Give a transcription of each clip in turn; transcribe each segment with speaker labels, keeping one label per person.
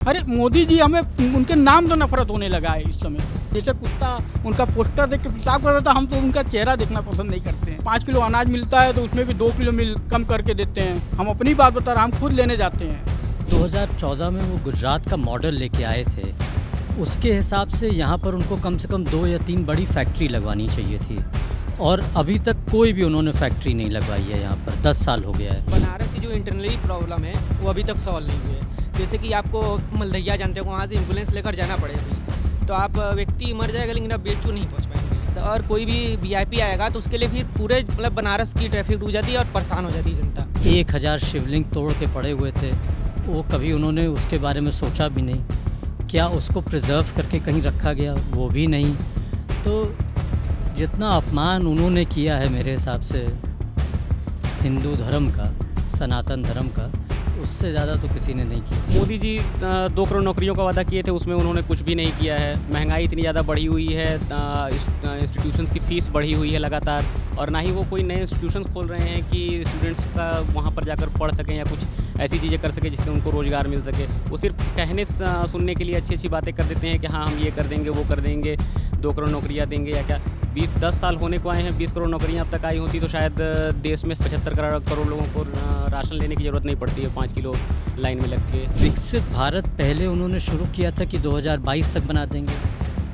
Speaker 1: अरे मोदी जी, हमें उनके नाम तो नफरत होने लगा है इस समय। जैसे कुत्ता उनका पोस्टर देख के पेशाब कर रहा था, हम तो उनका चेहरा देखना पसंद नहीं करते हैं। 5 किलो अनाज मिलता है तो उसमें भी 2 किलो कम करके देते हैं। हम अपनी बात बता रहे हैं, हम खुद लेने जाते हैं।
Speaker 2: 2014 में वो गुजरात का मॉडल लेके आए थे, उसके हिसाब से यहाँ पर उनको कम से कम 2 या 3 बड़ी फैक्ट्री लगवानी चाहिए थी, और अभी तक कोई भी उन्होंने फैक्ट्री नहीं लगवाई है यहाँ पर। 10 साल हो गया है।
Speaker 3: बनारस की जो इंटरनली प्रॉब्लम है वो अभी तक सॉल्व नहीं हुई है। जैसे कि आपको मलदैया जानते हो, वहाँ से एम्बुलेंस लेकर जाना पड़ेगा, तो आप व्यक्ति मर जाएगा लेकिन आप बेचू नहीं पहुँच पाएंगे। तो और कोई भी वीआईपी आएगा तो उसके लिए फिर पूरे मतलब बनारस की ट्रैफिक रुक जाती है और परेशान हो जाती है जनता।
Speaker 2: 1000 शिवलिंग तोड़ के पड़े हुए थे, वो कभी उन्होंने उसके बारे में सोचा भी नहीं। क्या उसको प्रिजर्व करके कहीं रखा गया? वो भी नहीं। तो जितना अपमान उन्होंने किया है मेरे हिसाब से हिंदू धर्म का, सनातन धर्म का, उससे ज़्यादा तो किसी ने नहीं किया।
Speaker 4: मोदी जी 2 करोड़ नौकरियों का वादा किए थे, उसमें उन्होंने कुछ भी नहीं किया है। महंगाई इतनी ज़्यादा बढ़ी हुई है, इंस्टीट्यूशंस की फ़ीस बढ़ी हुई है लगातार, और ना ही वो कोई नए इंस्टीट्यूशंस खोल रहे हैं कि स्टूडेंट्स का वहाँ पर जाकर पढ़ सकें या कुछ ऐसी चीज़ें कर सकें जिससे उनको रोज़गार मिल सके। वो सिर्फ कहने सुनने के लिए अच्छी अच्छी बातें कर देते हैं कि हाँ हम ये कर देंगे, वो कर देंगे, 2 करोड़ नौकरियाँ देंगे या क्या। 10 साल होने को आए हैं, 20 करोड़ नौकरियाँ अब तक आई होती तो शायद देश में 75 करोड़ लोगों को राशन लेने की ज़रूरत नहीं पड़ती है 5 किलो लाइन में लग के।
Speaker 2: विकसित भारत पहले उन्होंने शुरू किया था कि 2022 तक बना देंगे,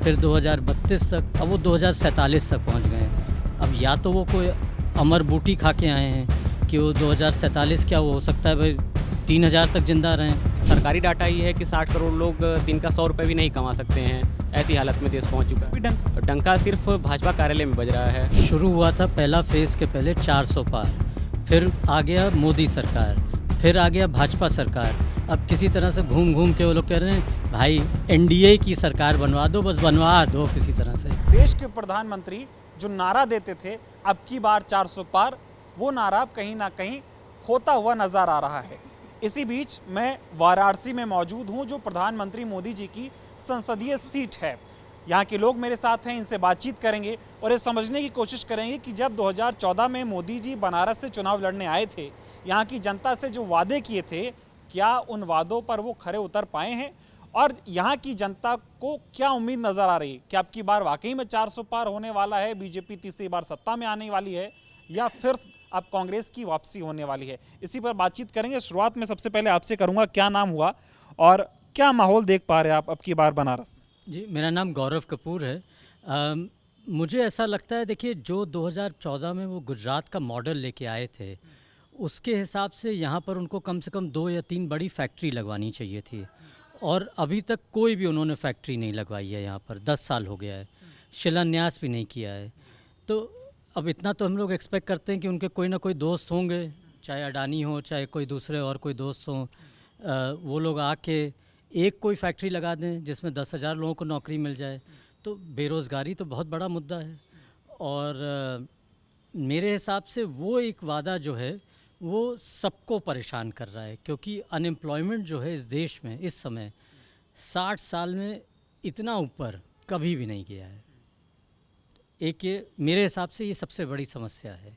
Speaker 2: फिर 2032 तक, अब वो 2047 तक पहुंच गए हैं। अब या तो वो कोई अमर बूटी खा के आए हैं कि वो 2047 क्या वो हो सकता है भाई 3000 तक जिंदा रहें।
Speaker 4: सरकारी डाटा ही है कि 60 करोड़ लोग दिन का 100 रुपये भी नहीं कमा सकते हैं। ऐसी हालत में देश पहुंच चुका है। डंका सिर्फ भाजपा कार्यालय में बज रहा है।
Speaker 2: शुरू हुआ था पहला फेज़ के पहले 400 पार, फिर आ गया मोदी सरकार, फिर आ गया भाजपा सरकार। अब किसी तरह से घूम घूम के वो लोग कह रहे हैं भाई एनडीए की सरकार बनवा दो, बस बनवा दो किसी तरह से।
Speaker 5: देश के प्रधानमंत्री जो नारा देते थे अब की बार 400 पार, वो नारा कहीं ना कहीं खोता हुआ नजर आ रहा है। इसी बीच मैं वाराणसी में मौजूद हूं, जो प्रधानमंत्री मोदी जी की संसदीय सीट है। यहाँ के लोग मेरे साथ हैं, इनसे बातचीत करेंगे और ये समझने की कोशिश करेंगे कि जब 2014 में मोदी जी बनारस से चुनाव लड़ने आए थे, यहाँ की जनता से जो वादे किए थे, क्या उन वादों पर वो खरे उतर पाए हैं और यहाँ की जनता को क्या उम्मीद नजर आ रही है कि अब की बार वाकई में 400 पार होने वाला है, बीजेपी तीसरी बार सत्ता में आने वाली है, या फिर अब कांग्रेस की वापसी होने वाली है। इसी पर बातचीत करेंगे। शुरुआत में सबसे पहले आपसे करूंगा, क्या नाम हुआ और क्या माहौल देख पा रहे हैं आप अब की बार बनारस में?
Speaker 2: जी, मेरा नाम गौरव कपूर है। मुझे ऐसा लगता है, देखिए, जो 2014 में वो गुजरात का मॉडल लेके आए थे, उसके हिसाब से यहाँ पर उनको कम से कम 2 या 3 बड़ी फैक्ट्री लगवानी चाहिए थी, और अभी तक कोई भी उन्होंने फैक्ट्री नहीं लगवाई है यहाँ पर। 10 साल हो गया है, शिलान्यास भी नहीं किया है। तो अब इतना तो हम लोग एक्सपेक्ट करते हैं कि उनके कोई ना कोई दोस्त होंगे, चाहे अडानी हो, चाहे कोई दूसरे और कोई दोस्त हों, वो लोग आके एक कोई फैक्ट्री लगा दें जिसमें 10,000 लोगों को नौकरी मिल जाए। तो बेरोज़गारी तो बहुत बड़ा मुद्दा है, और मेरे हिसाब से वो एक वादा जो है वो सबको परेशान कर रहा है, क्योंकि अनएम्प्लॉयमेंट जो है इस देश में इस समय 60 साल में इतना ऊपर कभी भी नहीं गया है। एक ये मेरे हिसाब से ये सबसे बड़ी समस्या है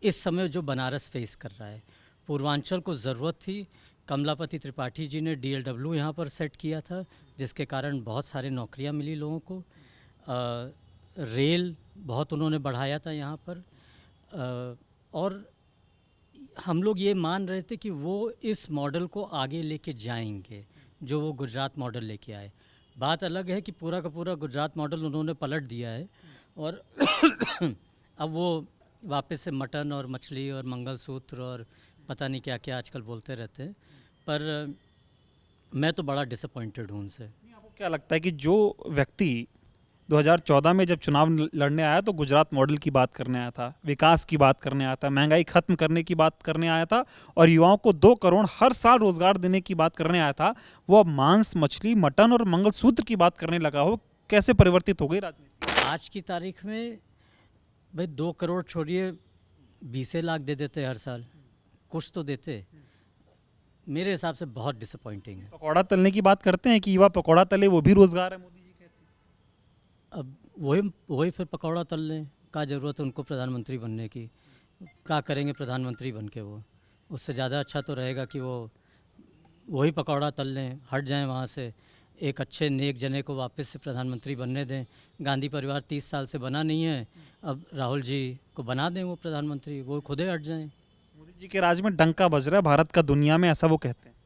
Speaker 2: इस समय जो बनारस फेस कर रहा है। पूर्वांचल को ज़रूरत थी, कमलापति त्रिपाठी जी ने DLW यहाँ पर सेट किया था, जिसके कारण बहुत सारे नौकरियाँ मिली लोगों को। रेल बहुत उन्होंने बढ़ाया था यहाँ पर, और हम लोग ये मान रहे थे कि वो इस मॉडल को आगे लेके जाएंगे जो वो गुजरात मॉडल लेके आए। बात अलग है कि पूरा का पूरा गुजरात मॉडल उन्होंने पलट दिया है, और अब वो वापस से मटन और मछली और मंगलसूत्र और पता नहीं क्या क्या आजकल बोलते रहते हैं। पर मैं तो बड़ा डिसअपॉइंटेड हूँ उनसे।
Speaker 5: आपको क्या लगता है कि जो व्यक्ति 2014 में जब चुनाव लड़ने आया तो गुजरात मॉडल की बात करने आया था, विकास की बात करने आया था, महंगाई खत्म करने की बात करने आया था, और युवाओं को 2 करोड़ हर साल रोजगार देने की बात करने आया था, वो अब मांस, मछली, मटन और मंगलसूत्र की बात करने लगा हो, कैसे परिवर्तित हो गई राजनीति?
Speaker 2: आज की तारीख में भाई 2 करोड़ छोड़िए, 20 लाख दे देते हर साल, कुछ तो देते। मेरे हिसाब से बहुत डिसअपॉइंटिंग है।
Speaker 5: पकौड़ा तलने की बात करते हैं कि युवा पकौड़ा तले, वो भी रोजगार है, मोदी जी कहते हैं।
Speaker 2: अब वही फिर पकौड़ा तल लें, क्या ज़रूरत है उनको प्रधानमंत्री बनने की? क्या करेंगे प्रधानमंत्री बन के? वो उससे ज़्यादा अच्छा तो रहेगा कि वो वही पकौड़ा तल लें, हट जाएं वहाँ से, एक अच्छे नेक जने को वापस से प्रधानमंत्री बनने दें। गांधी परिवार 30 साल से बना नहीं है, अब राहुल जी को बना दें वो प्रधानमंत्री, वो खुद ही हट जाएं।
Speaker 5: मोदी जी के राज में डंका बज रहा है भारत का दुनिया में, ऐसा वो कहते हैं।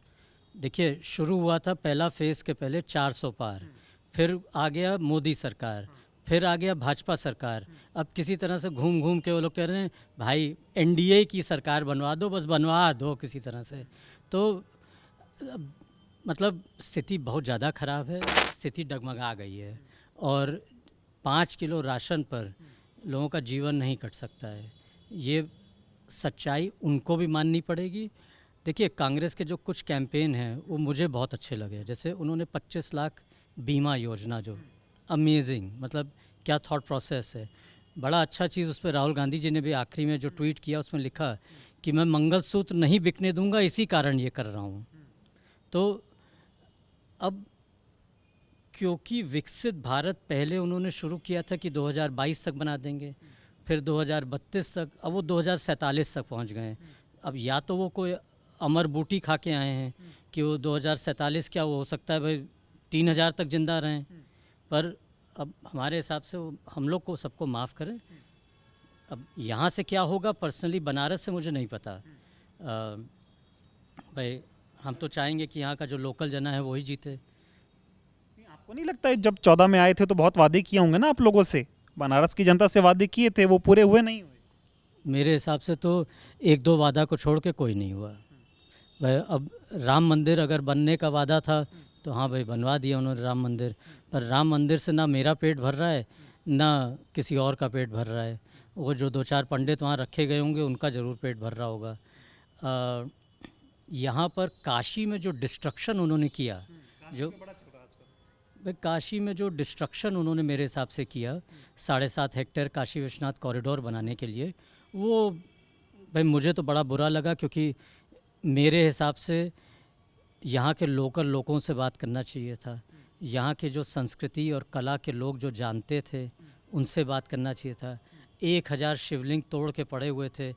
Speaker 2: देखिए, शुरू हुआ था पहला फेज़ के पहले 400 पार, फिर आ गया मोदी सरकार, फिर आ गया भाजपा सरकार। अब किसी तरह से घूम घूम के वो लोग कह रहे हैं भाई एनडीए की सरकार बनवा दो, बस बनवा दो किसी तरह से। तो मतलब स्थिति बहुत ज़्यादा ख़राब है, स्थिति डगमगा गई है और 5 किलो राशन पर लोगों का जीवन नहीं कट सकता है। ये सच्चाई उनको भी माननी पड़ेगी। देखिए, कांग्रेस के जो कुछ कैंपेन हैं वो मुझे बहुत अच्छे लगे, जैसे उन्होंने 25 लाख बीमा योजना, जो अमेजिंग, मतलब क्या थॉट प्रोसेस है, बड़ा अच्छा चीज़। उस पर राहुल गांधी जी ने भी आखिरी में जो ट्वीट किया उसमें लिखा कि मैं मंगलसूत्र नहीं बिकने दूंगा, इसी कारण ये कर रहा हूँ। तो अब क्योंकि विकसित भारत पहले उन्होंने शुरू किया था कि 2022 तक बना देंगे, फिर 2032 तक, अब वो 2047 तक पहुँच गए। अब या तो वो कोई अमर बूटी खा के आए हैं कि वो 2047 क्या वो हो सकता है भाई 3000 तक जिंदा रहें, पर अब हमारे हिसाब से हम लोग को सबको माफ़ करें। अब यहाँ से क्या होगा, पर्सनली बनारस से मुझे नहीं पता। भाई हम तो चाहेंगे कि यहाँ का जो लोकल जना है वही जीते।
Speaker 5: आपको नहीं लगता है जब 14 में आए थे तो बहुत वादे किए होंगे ना आप लोगों से, बनारस की जनता से वादे किए थे, वो पूरे हुए नहीं हुए?
Speaker 2: मेरे हिसाब से तो 1-2 वादा को छोड़ के कोई नहीं हुआ भाई। अब राम मंदिर अगर बनने का वादा था तो हाँ भाई बनवा दिया उन्होंने राम मंदिर, पर राम मंदिर से ना मेरा पेट भर रहा है ना किसी और का पेट भर रहा है। वो जो 2-4 पंडित वहाँ रखे गए होंगे उनका ज़रूर पेट भर रहा होगा। यहाँ पर काशी में जो डिस्ट्रक्शन उन्होंने किया, जो भाई काशी में जो डिस्ट्रक्शन उन्होंने मेरे हिसाब से किया 7.5 हेक्टेयर काशी विश्वनाथ कॉरिडोर बनाने के लिए, वो भाई मुझे तो बड़ा बुरा लगा। क्योंकि मेरे हिसाब से यहाँ के लोकल लोगों से बात करना चाहिए था, यहाँ के जो संस्कृति और कला के लोग जो जानते थे उनसे बात करना चाहिए था। 1000 शिवलिंग तोड़ के पड़े हुए थे,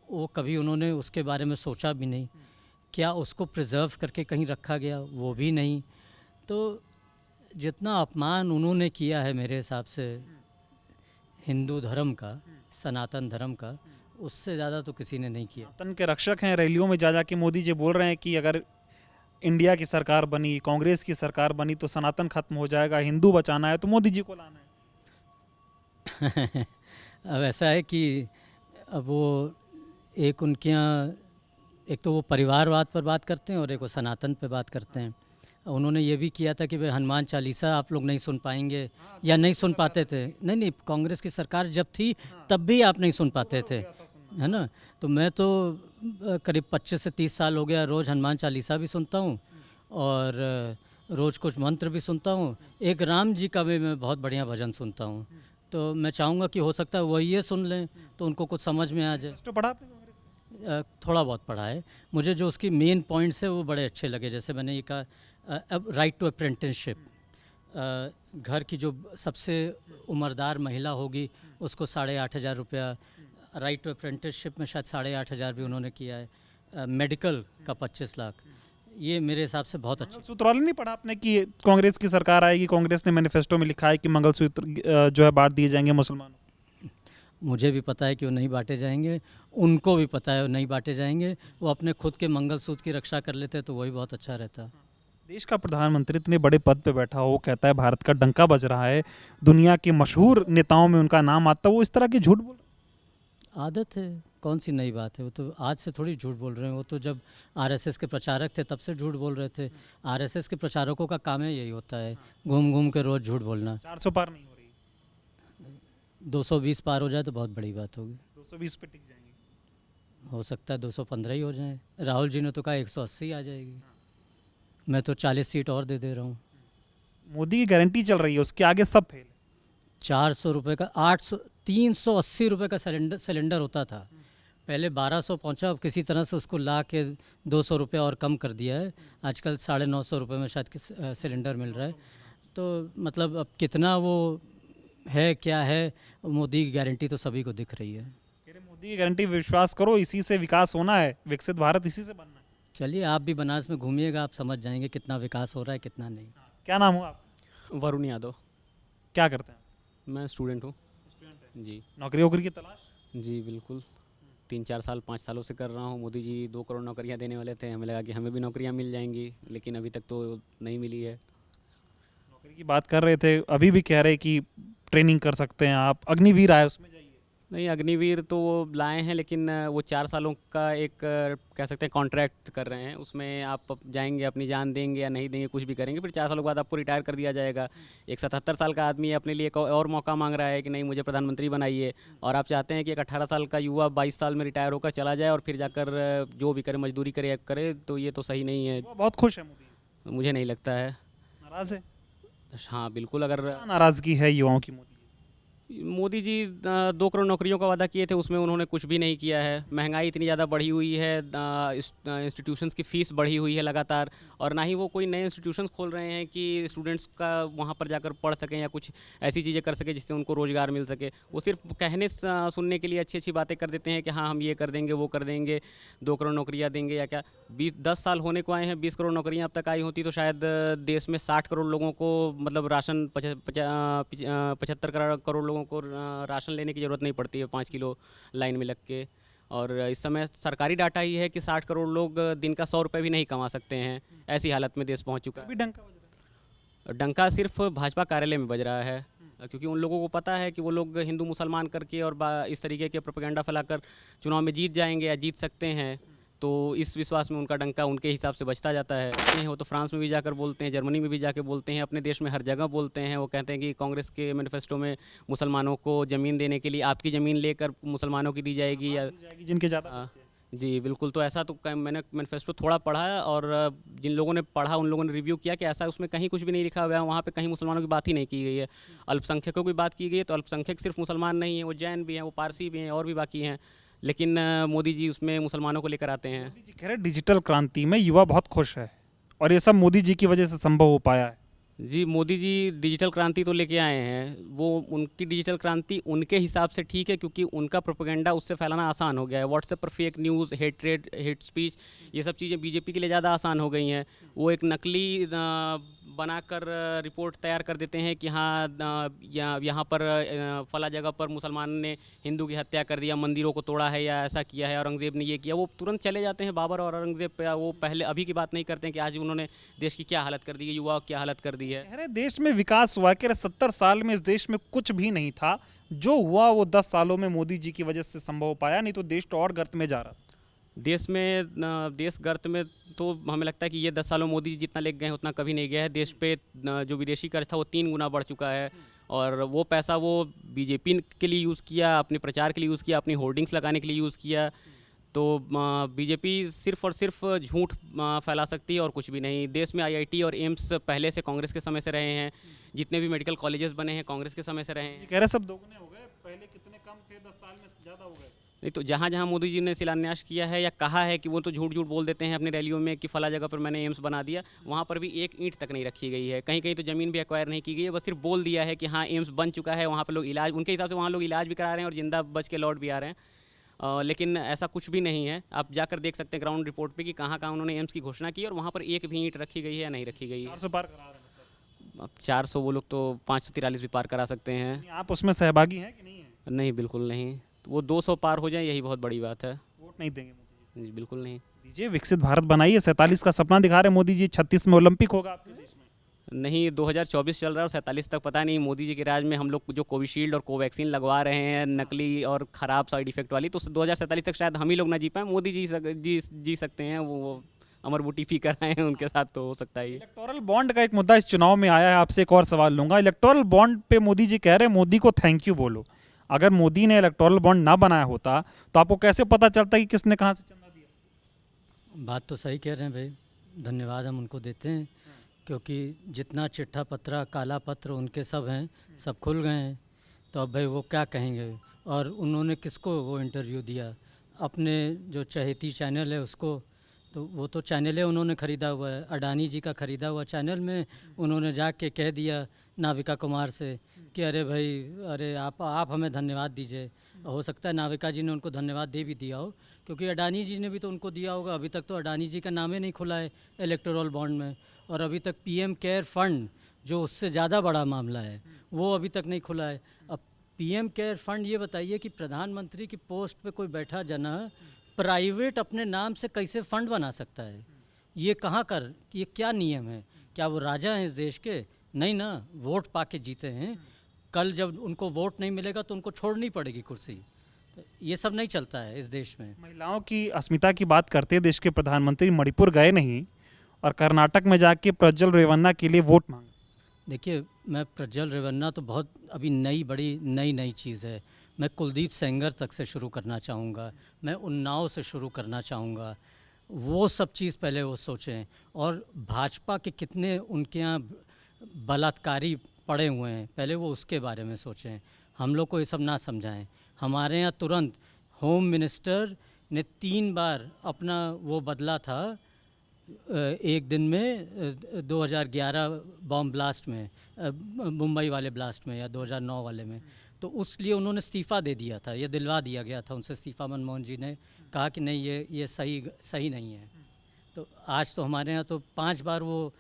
Speaker 2: वो कभी उन्होंने उसके बारे में सोचा भी नहीं। क्या उसको प्रिजर्व करके कहीं रखा गया, वो भी नहीं। तो जितना अपमान उन्होंने किया है मेरे हिसाब से हिंदू धर्म का, सनातन धर्म का, उससे ज़्यादा तो किसी ने नहीं किया।
Speaker 5: सनातन के रक्षक हैं, रैलियों में जा के मोदी जी बोल रहे हैं कि अगर इंडिया की सरकार बनी, कांग्रेस की सरकार बनी तो सनातन खत्म हो जाएगा, हिंदू बचाना है तो मोदी जी को लाना है।
Speaker 2: अब ऐसा है कि अब वो एक उनके यहाँ एक तो वो परिवारवाद पर बात करते हैं और एक वो सनातन पे बात करते हैं। उन्होंने ये भी किया था कि भाई हनुमान चालीसा आप लोग नहीं सुन पाएंगे, या नहीं सुन पाते थे। नहीं, कांग्रेस की सरकार जब थी तब भी आप नहीं सुन पाते थे, है ना। तो मैं तो करीब 25 से 30 साल हो गया रोज़ हनुमान चालीसा भी सुनता हूँ और रोज़ कुछ मंत्र भी सुनता हूँ। एक राम जी का भी मैं बहुत बढ़िया भजन सुनता हूँ। तो मैं चाहूँगा कि हो सकता है वही ये सुन लें तो उनको कुछ समझ में आ जाए।
Speaker 5: तो पढ़ा आपने कांग्रेस में?
Speaker 2: थोड़ा बहुत पढ़ा है। मुझे जो उसकी मेन पॉइंट्स है वो बड़े अच्छे लगे। जैसे मैंने ये कहा अब राइट टू अप्रेंटिसशिप, घर की जो सबसे उम्रदार महिला होगी उसको 8,500 रुपया, राइट टू अप्रेंटिसशिप में शायद 8,500 भी उन्होंने किया है, मेडिकल का 25 लाख। ये मेरे हिसाब से बहुत अच्छा।
Speaker 5: मंगलसूत्र वाले नहीं पढ़ा आपने कि कांग्रेस की सरकार आएगी, कांग्रेस ने मैनिफेस्टो में लिखा है कि मंगलसूत्र जो है बांट दिए जाएंगे मुसलमानों?
Speaker 2: मुझे भी पता है कि वो नहीं बांटे जाएंगे, उनको भी पता है वो नहीं बांटे जाएंगे। वो अपने खुद के मंगलसूत्र की रक्षा कर लेते तो वही बहुत अच्छा रहता।
Speaker 5: देश का प्रधानमंत्री इतने बड़े पद पे बैठा हो, कहता है भारत का डंका बज रहा है, दुनिया के मशहूर नेताओं में उनका नाम आता, वो इस तरह के झूठ बोल रहे?
Speaker 2: आदत है, कौन सी नई बात है। वो तो आज से थोड़ी झूठ बोल रहे हैं, वो तो जब आरएसएस के प्रचारक थे तब से झूठ बोल रहे थे। आरएसएस के प्रचारकों का काम है यही होता है, घूम घूम के रोज़ झूठ बोलना।
Speaker 5: 400 पार नहीं हो रही,
Speaker 2: 220 पार हो जाए तो बहुत बड़ी बात होगी।
Speaker 5: 220 पे टिक जाएंगे।
Speaker 2: हो सकता है 215 ही हो जाए। राहुल जी ने तो कहा 180 आ जाएगी, मैं तो 40 सीट और दे रहा हूँ।
Speaker 5: मोदी की गारंटी चल रही है, उसके आगे सब फेल है।
Speaker 2: 400 रुपये का 380 रुपये का सिलेंडर होता था, पहले 1200 पहुँचा, अब किसी तरह से उसको ला के 200 रुपये और कम कर दिया है। आजकल 950 रुपये में शायद सिलेंडर मिल रहा है। तो मतलब अब कितना वो है, क्या है, मोदी की गारंटी तो सभी को दिख रही है।
Speaker 5: मोदी की गारंटी, विश्वास करो, इसी से विकास होना है, विकसित भारत इसी से बनना है।
Speaker 2: चलिए आप भी बनारस में घूमिएगा, आप समझ जाएंगे कितना विकास हो रहा है कितना नहीं।
Speaker 5: क्या नाम हुआ आप?
Speaker 4: वरुण यादव।
Speaker 5: क्या करते हैं?
Speaker 4: मैं स्टूडेंट हूँ जी।
Speaker 5: नौकरी वोकरी की तलाश?
Speaker 4: जी बिल्कुल, 3-4 साल 5 सालों से कर रहा हूँ। मोदी जी 2 करोड़ नौकरियाँ देने वाले थे, हमें लगा कि हमें भी नौकरियाँ मिल जाएंगी, लेकिन अभी तक तो नहीं मिली है।
Speaker 5: नौकरी की बात कर रहे थे, अभी भी कह रहे कि ट्रेनिंग कर सकते हैं आप, अग्निवीर आए उसमें जाइए।
Speaker 4: नहीं, अग्निवीर तो वो लाए हैं, लेकिन वो 4 सालों का एक कह सकते हैं कॉन्ट्रैक्ट कर रहे हैं। उसमें आप जाएंगे, अपनी जान देंगे या नहीं देंगे, कुछ भी करेंगे, फिर 4 सालों के बाद आपको रिटायर कर दिया जाएगा। एक 77 साल का आदमी अपने लिए एक और मौका मांग रहा है कि नहीं मुझे प्रधानमंत्री बनाइए, और आप चाहते हैं कि एक 18 साल का युवा 22 साल में रिटायर होकर चला जाए और फिर जाकर जो भी करे, मजदूरी करे, तो ये तो सही नहीं है।
Speaker 5: वो बहुत खुश है मोदी जी
Speaker 4: मुझे नहीं लगता है।
Speaker 5: से। नाराज है?
Speaker 4: हाँ बिल्कुल, अगर
Speaker 5: क्या नाराजगी है युवाओं की मोदी जी
Speaker 4: मोदी जी 2 करोड़ नौकरियों का वादा किए थे, उसमें उन्होंने कुछ भी नहीं किया है। महंगाई इतनी ज़्यादा बढ़ी हुई है, इंस्टीट्यूशंस की फ़ीस बढ़ी हुई है लगातार, और ना ही वो कोई नए इंस्टीट्यूशंस खोल रहे हैं कि स्टूडेंट्स का वहाँ पर जाकर पढ़ सकें या कुछ ऐसी चीज़ें कर सकें जिससे उनको रोज़गार मिल सके। वो सिर्फ कहने सुनने के लिए अच्छी अच्छी बातें कर देते हैं कि हाँ हम ये कर देंगे, वो कर देंगे, 2 करोड़ नौकरियाँ देंगे या क्या। 10 साल होने को आए हैं, 20 करोड़ नौकरियाँ अब तक आई होती तो शायद देश में 60 करोड़ लोगों को, मतलब राशन 75 करोड़ लोगों को राशन लेने की ज़रूरत नहीं पड़ती है 5 किलो लाइन में लग के। और इस समय सरकारी डाटा ही है कि 60 करोड़ लोग दिन का 100 रुपये भी नहीं कमा सकते हैं। ऐसी हालत में देश पहुंच चुका
Speaker 5: अभी
Speaker 4: है।
Speaker 5: डंका बज रहा है?
Speaker 4: डंका सिर्फ भाजपा कार्यालय में बज रहा है, क्योंकि उन लोगों को पता है कि वो लोग हिंदू मुसलमान करके और इस तरीके के प्रोपेगेंडा फैलाकर चुनाव में जीत जाएंगे या जीत सकते हैं, तो इस विश्वास में उनका डंका उनके हिसाब से बजता जाता है। नहीं हो तो फ्रांस में भी जाकर बोलते हैं, जर्मनी में भी जाकर बोलते हैं, अपने देश में हर जगह बोलते हैं। वो कहते हैं कि कांग्रेस के मैनिफेस्टो में मुसलमानों को ज़मीन देने के लिए आपकी ज़मीन लेकर मुसलमानों की दी जाएगी या
Speaker 5: जाएगी जिनके ज़्यादा बच्चे हैं।
Speaker 4: जी बिल्कुल। तो ऐसा तो मैंने मैनिफेस्टो थोड़ा पढ़ा है, और जिन लोगों ने पढ़ा उन लोगों ने रिव्यू किया कि ऐसा उसमें कहीं कुछ भी नहीं लिखा हुआ है। वहाँ पे कहीं मुसलमानों की बात ही नहीं की गई है। अल्पसंख्यकों की बात की गई है, तो अल्पसंख्यक सिर्फ मुसलमान नहीं है, वो जैन भी हैं, वो पारसी भी हैं, और भी बाकी हैं, लेकिन मोदी जी उसमें मुसलमानों को लेकर आते हैं।
Speaker 5: मोदी जी कह रहे हैं डिजिटल क्रांति में युवा बहुत खुश है, और ये सब मोदी जी की वजह से संभव हो पाया है।
Speaker 4: जी मोदी जी डिजिटल क्रांति तो लेके आए हैं, वो उनकी डिजिटल क्रांति उनके हिसाब से ठीक है, क्योंकि उनका प्रोपेगेंडा उससे फैलाना आसान हो गया है। व्हाट्सएप पर fake news, hatred, hate speech, ये सब चीज़ें बीजेपी के लिए ज़्यादा आसान हो गई हैं। वो एक नकली बनाकर रिपोर्ट तैयार कर देते हैं कि हाँ यहाँ पर फला जगह पर मुसलमान ने हिंदू की हत्या कर दिया, मंदिरों को तोड़ा है या ऐसा किया है, औरंगज़ेब ने ये किया। वो तुरंत चले जाते हैं बाबर और औरंगज़ेब पे। वो पहले अभी की बात नहीं करते हैं कि आज उन्होंने देश की क्या हालत कर दी है, युवाओं की क्या हालत कर दी है।
Speaker 5: कह रहे देश में विकास हुआ, कह रहे 70 साल में इस देश में कुछ भी नहीं था, जो हुआ वो 10 सालों में मोदी जी की वजह से संभव हो पाया, नहीं तो देश तो और गर्त में जा रहा।
Speaker 4: देश गर्त में तो हमें लगता है कि ये 10 सालों में मोदी जी जितना ले गए हैं उतना कभी नहीं गया है। देश पे जो विदेशी कर्ज था वो 3 गुना बढ़ चुका है, और वो पैसा वो बीजेपी के लिए यूज़ किया, अपने प्रचार के लिए यूज़ किया, अपनी होर्डिंग्स लगाने के लिए यूज़ किया। तो बीजेपी सिर्फ और सिर्फ झूठ फैला सकती है और कुछ भी नहीं। देश में आईआईटी और एम्स पहले से कांग्रेस के समय से रहे हैं, जितने भी मेडिकल कॉलेजेस बने हैं कांग्रेस के समय से रहे हैं।
Speaker 5: कह रहे सब दोगुने हो गए, पहले कितने कम थे, 10 साल में ज़्यादा हो गए।
Speaker 4: नहीं तो जहाँ जहाँ मोदी जी ने शिलान्यास किया है या कहा है कि वो तो झूठ झूठ बोल देते हैं अपनी रैलियों में कि फला जगह पर मैंने एम्स बना दिया, वहाँ पर भी एक ईंट तक नहीं रखी गई है। कहीं कहीं तो ज़मीन भी एक्वायर नहीं की गई है, बस सिर्फ बोल दिया है कि हाँ एम्स बन चुका है, वहाँ पर लोग इलाज, उनके हिसाब से वहाँ लोग इलाज भी करा रहे हैं और जिंदा बच के लौट भी आ रहे हैं। लेकिन ऐसा कुछ भी नहीं है। आप जाकर देख सकते हैं ग्राउंड रिपोर्ट पे कि कहाँ कहाँ उन्होंने एम्स की घोषणा की और वहाँ पर एक भी ईंट रखी गई है या नहीं रखी गई है।
Speaker 5: 400 पार करा रहे हैं।
Speaker 4: अब 400 वो लोग तो 543 भी पार करा सकते हैं।
Speaker 5: मतलब आप उसमें सहभागी हैं कि नहीं है?
Speaker 4: नहीं बिल्कुल नहीं। वो 200 पार हो जाए यही बहुत बड़ी बात है।
Speaker 5: वोट नहीं देंगे मोदी
Speaker 4: जी बिल्कुल नहीं।
Speaker 5: जी। दीजिए, विकसित भारत बनाइए, 47 का सपना दिखा रहे मोदी जी, 36 में ओलंपिक होगा आपके देश में।
Speaker 4: नहीं, 2024 चल रहा है और 47 तक पता नहीं। मोदी जी के राज में हम लोग जो कोविशील्ड और कोवैक्सीन लगवा रहे हैं नकली और ख़राब साइड इफेक्ट वाली, तो 2047 तक शायद हम ही लोग ना जी पाएँ। मोदी जी सकते हैं, वो अमर बूटी पी कर आए हैं, उनके साथ तो हो सकता है।
Speaker 5: इलेक्टोरल बॉन्ड का एक मुद्दा इस चुनाव में आया है, आपसे एक और सवाल लूंगा। इलेक्टोरल बॉन्ड पे मोदी जी कह रहे हैं मोदी को थैंक यू बोलो। अगर मोदी ने इलेक्टोरल बॉन्ड ना बनाया होता तो आपको कैसे पता चलता कि किसने कहाँ से चंदा दिया?
Speaker 2: बात तो सही कह रहे हैं भाई, धन्यवाद हम उनको देते हैं, क्योंकि जितना चिट्ठा पत्रा काला पत्र उनके सब हैं, सब खुल गए हैं। तो अब भाई वो क्या कहेंगे। और उन्होंने किसको वो इंटरव्यू दिया, अपने जो चहेती चैनल है उसको, तो वो तो चैनल है उन्होंने ख़रीदा हुआ है, अडानी जी का ख़रीदा हुआ चैनल में उन्होंने जाके कह दिया नाविका कुमार से कि अरे भाई, अरे आप हमें धन्यवाद दीजिए, हो सकता है नाविका जी ने उनको धन्यवाद दे भी दिया हो, क्योंकि अडानी जी ने भी तो उनको दिया होगा। अभी तक तो अडानी जी का नाम ही नहीं खुला है इलेक्टोरल बॉन्ड में, और अभी तक पीएम केयर फंड जो उससे ज़्यादा बड़ा मामला है वो अभी तक नहीं खुला है। अब पीएम केयर फंड, ये बताइए कि प्रधानमंत्री की पोस्ट पे कोई बैठा जना प्राइवेट अपने नाम से कैसे फंड बना सकता है? ये ये क्या नियम है? क्या वो राजा हैं इस देश के? नहीं ना, वोट पाके जीते हैं। कल जब उनको वोट नहीं मिलेगा तो उनको छोड़नी पड़ेगी कुर्सी। तो ये सब नहीं चलता है इस देश में।
Speaker 5: महिलाओं की अस्मिता की बात करते देश के प्रधानमंत्री मणिपुर गए नहीं और कर्नाटक में जाके प्रज्वल रेवन्ना के लिए वोट मांगे।
Speaker 2: देखिए, मैं प्रज्वल रेवन्ना तो बहुत अभी नई चीज़ है। मैं कुलदीप सेंगर तक से शुरू करना चाहूँगा, मैं उन्नाव से शुरू करना चाहूँगा। वो सब चीज़ पहले वो सोचें, और भाजपा के कितने उनके यहाँ बलात्कारी पड़े हुए हैं पहले वो उसके बारे में सोचें। हम लोग को ये सब ना समझाएं। हमारे यहाँ तुरंत होम मिनिस्टर ने 3 बार अपना वो बदला था एक दिन में 2011 बॉम्ब ब्लास्ट में, मुंबई वाले ब्लास्ट में, या 2009 वाले में। तो उसलिए उन्होंने इस्तीफ़ा दे दिया था, ये दिलवा दिया गया था उनसे इस्तीफ़ा। मनमोहन जी ने कहा कि नहीं, ये सही नहीं है। तो आज तो हमारे यहाँ तो 5 बार वो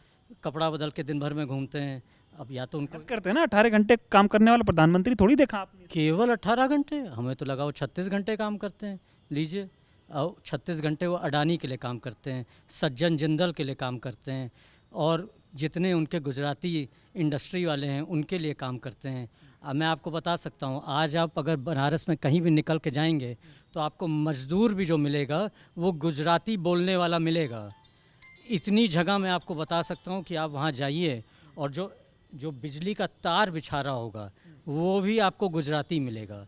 Speaker 2: कपड़ा बदल के दिन भर में घूमते हैं। अब या तो उनको
Speaker 5: करते हैं ना, 18 घंटे काम करने वाला प्रधानमंत्री थोड़ी देखा आपने।
Speaker 2: केवल 18 घंटे, हमें तो लगा वो 36 घंटे काम करते हैं। लीजिए, और 36 घंटे वो अडानी के लिए काम करते हैं, सज्जन जिंदल के लिए काम करते हैं, और जितने उनके गुजराती इंडस्ट्री वाले हैं उनके लिए काम करते हैं। अब मैं आपको बता सकता हूँ, आज आप अगर बनारस में कहीं भी निकल के जाएंगे तो आपको मज़दूर भी जो मिलेगा वो गुजराती बोलने वाला मिलेगा। इतनी जगह मैं आपको बता सकता हूँ कि आप वहाँ जाइए, और जो बिजली का तार बिछा रहा होगा वो भी आपको गुजराती मिलेगा।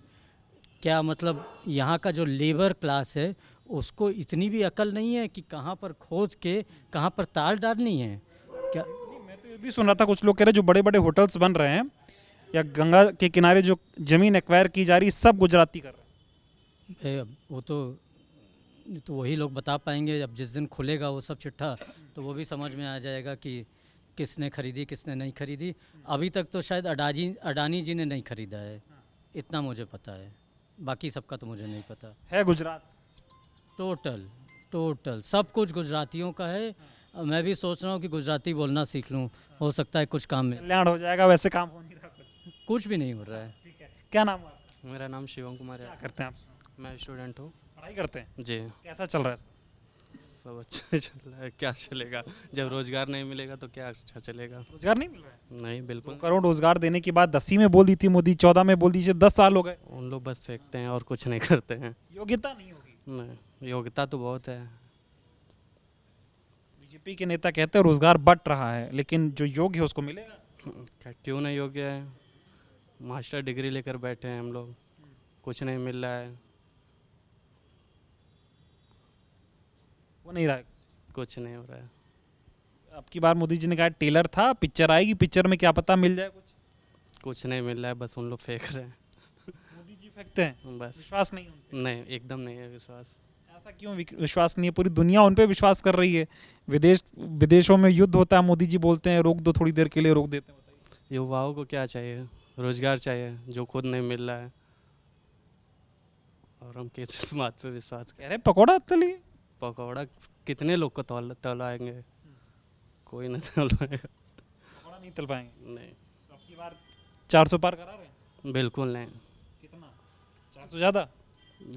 Speaker 2: क्या मतलब, यहाँ का जो लेबर क्लास है उसको इतनी भी अकल नहीं है कि कहाँ पर खोद के कहाँ पर तार डालनी है क्या?
Speaker 5: मैं तो ये भी सुन रहा था, कुछ लोग कह रहे हैं जो बड़े बड़े होटल्स बन रहे हैं या गंगा के किनारे जो ज़मीन एक्वायर की जा रही है सब गुजराती कर रहे हैं।
Speaker 2: वो तो वही लोग बता पाएंगे। जब जिस दिन खुलेगा वो सब चिट्ठा तो वो भी समझ में आ जाएगा कि किसने खरीदी किसने नहीं खरीदी। अभी तक तो शायद अडानी जी ने नहीं खरीदा है, इतना मुझे पता है। बाकी सबका तो मुझे नहीं पता
Speaker 5: है। गुजरात
Speaker 2: टोटल सब कुछ गुजरातियों का है। मैं भी सोच रहा हूँ कि गुजराती बोलना सीख लूँ, हो सकता है कुछ काम में
Speaker 5: कल्याण हो जाएगा। वैसे काम हो नहीं रहा,
Speaker 2: कुछ भी नहीं हो रहा है।
Speaker 5: ठीक है, क्या नाम है आपका?
Speaker 4: मेरा नाम शिवम कुमार
Speaker 5: क्या
Speaker 4: है।
Speaker 5: करते हैं आप?
Speaker 4: मैं स्टूडेंट हूँ।
Speaker 5: पढ़ाई करते हैं
Speaker 4: जी।
Speaker 5: कैसा चल रहा है?
Speaker 4: सब अच्छा चल रहा है। क्या चलेगा, जब रोज़गार नहीं मिलेगा तो क्या अच्छा चलेगा।
Speaker 5: रोजगार नहीं मिल रहा है?
Speaker 4: नहीं, बिल्कुल।
Speaker 5: 2 करोड़ रोजगार देने की बात 10 में बोल दी थी मोदी, 14 में बोल दीजिए, 10 साल हो गए।
Speaker 4: उन लोग बस फेंकते हैं और कुछ नहीं करते हैं।
Speaker 5: योग्यता नहीं होगी।
Speaker 4: नहीं, योग्यता तो बहुत है।
Speaker 5: बीजेपी के नेता कहते हैं रोजगार बट रहा है, लेकिन जो योग्य है उसको मिलेगा।
Speaker 4: क्या क्यों नहीं योग्य है? मास्टर डिग्री लेकर बैठे हैं हम लोग, कुछ नहीं मिल रहा है।
Speaker 5: वो नहीं रहा है।
Speaker 4: कुछ नहीं हो रहा है।
Speaker 5: अब की बार मोदी जी ने कहा टेलर था, पिक्चर आएगी, पिक्चर में क्या पता मिल जाए
Speaker 4: कुछ नहीं मिल रहा है, बस उन लोग फेंक रहे हैं।
Speaker 5: मोदी जी फेंकते हैं,
Speaker 4: बस।
Speaker 5: विश्वास नहीं उन पे।
Speaker 4: नहीं, एकदम नहीं है विश्वास।
Speaker 5: ऐसा क्यों विश्वास नहीं है? पूरी दुनिया उन पे विश्वास कर रही है। विदेशों में युद्ध होता है, मोदी जी बोलते हैं रोक दो, थोड़ी देर के लिए रोक देते हैं। बताइए।
Speaker 4: युवाओं को क्या चाहिए? रोजगार चाहिए, जो खुद नहीं मिल रहा है। और हम किस बात पे विश्वास
Speaker 5: कह रहे पकौड़ा तलिए।
Speaker 4: पकौड़ा कितने लोग को तलाएंगे? कोई नहीं तलाएगा।
Speaker 5: पकौड़ा नहीं तल पाएंगे।
Speaker 4: नहीं।
Speaker 5: तो अब की बार 400 पार करा रहे हैं?
Speaker 4: बिल्कुल नहीं।
Speaker 5: कितना? 400 ज़्यादा?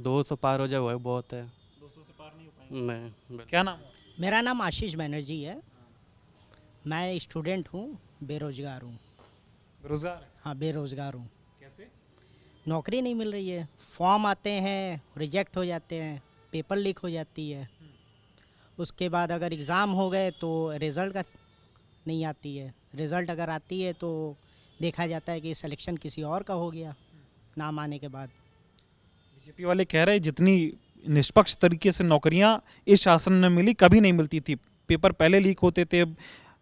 Speaker 4: 200 पार हो जाए वही बहुत है।
Speaker 5: 200 से पार नहीं हो पाएंगे।
Speaker 4: नहीं।
Speaker 5: क्या नाम है?
Speaker 6: मेरा नाम आशीष बनर्जी है। मैं स्टूडेंट हूँ, बेरोज़गार हूँ।
Speaker 5: बेरोजगार है?
Speaker 6: हाँ, बेरोज़गार हूँ।
Speaker 5: कैसे?
Speaker 6: नौकरी नहीं मिल रही है। फॉर्म आते हैं, रिजेक्ट हो जाते हैं, पेपर लीक हो जाती है। उसके बाद अगर एग्ज़ाम हो गए तो रिज़ल्ट का नहीं आती है। रिज़ल्ट अगर आती है तो देखा जाता है कि सिलेक्शन किसी और का हो गया नाम आने के बाद।
Speaker 5: बीजेपी वाले कह रहे हैं जितनी निष्पक्ष तरीके से नौकरियां इस शासन में मिली कभी नहीं मिलती थी। पेपर पहले लीक होते थे,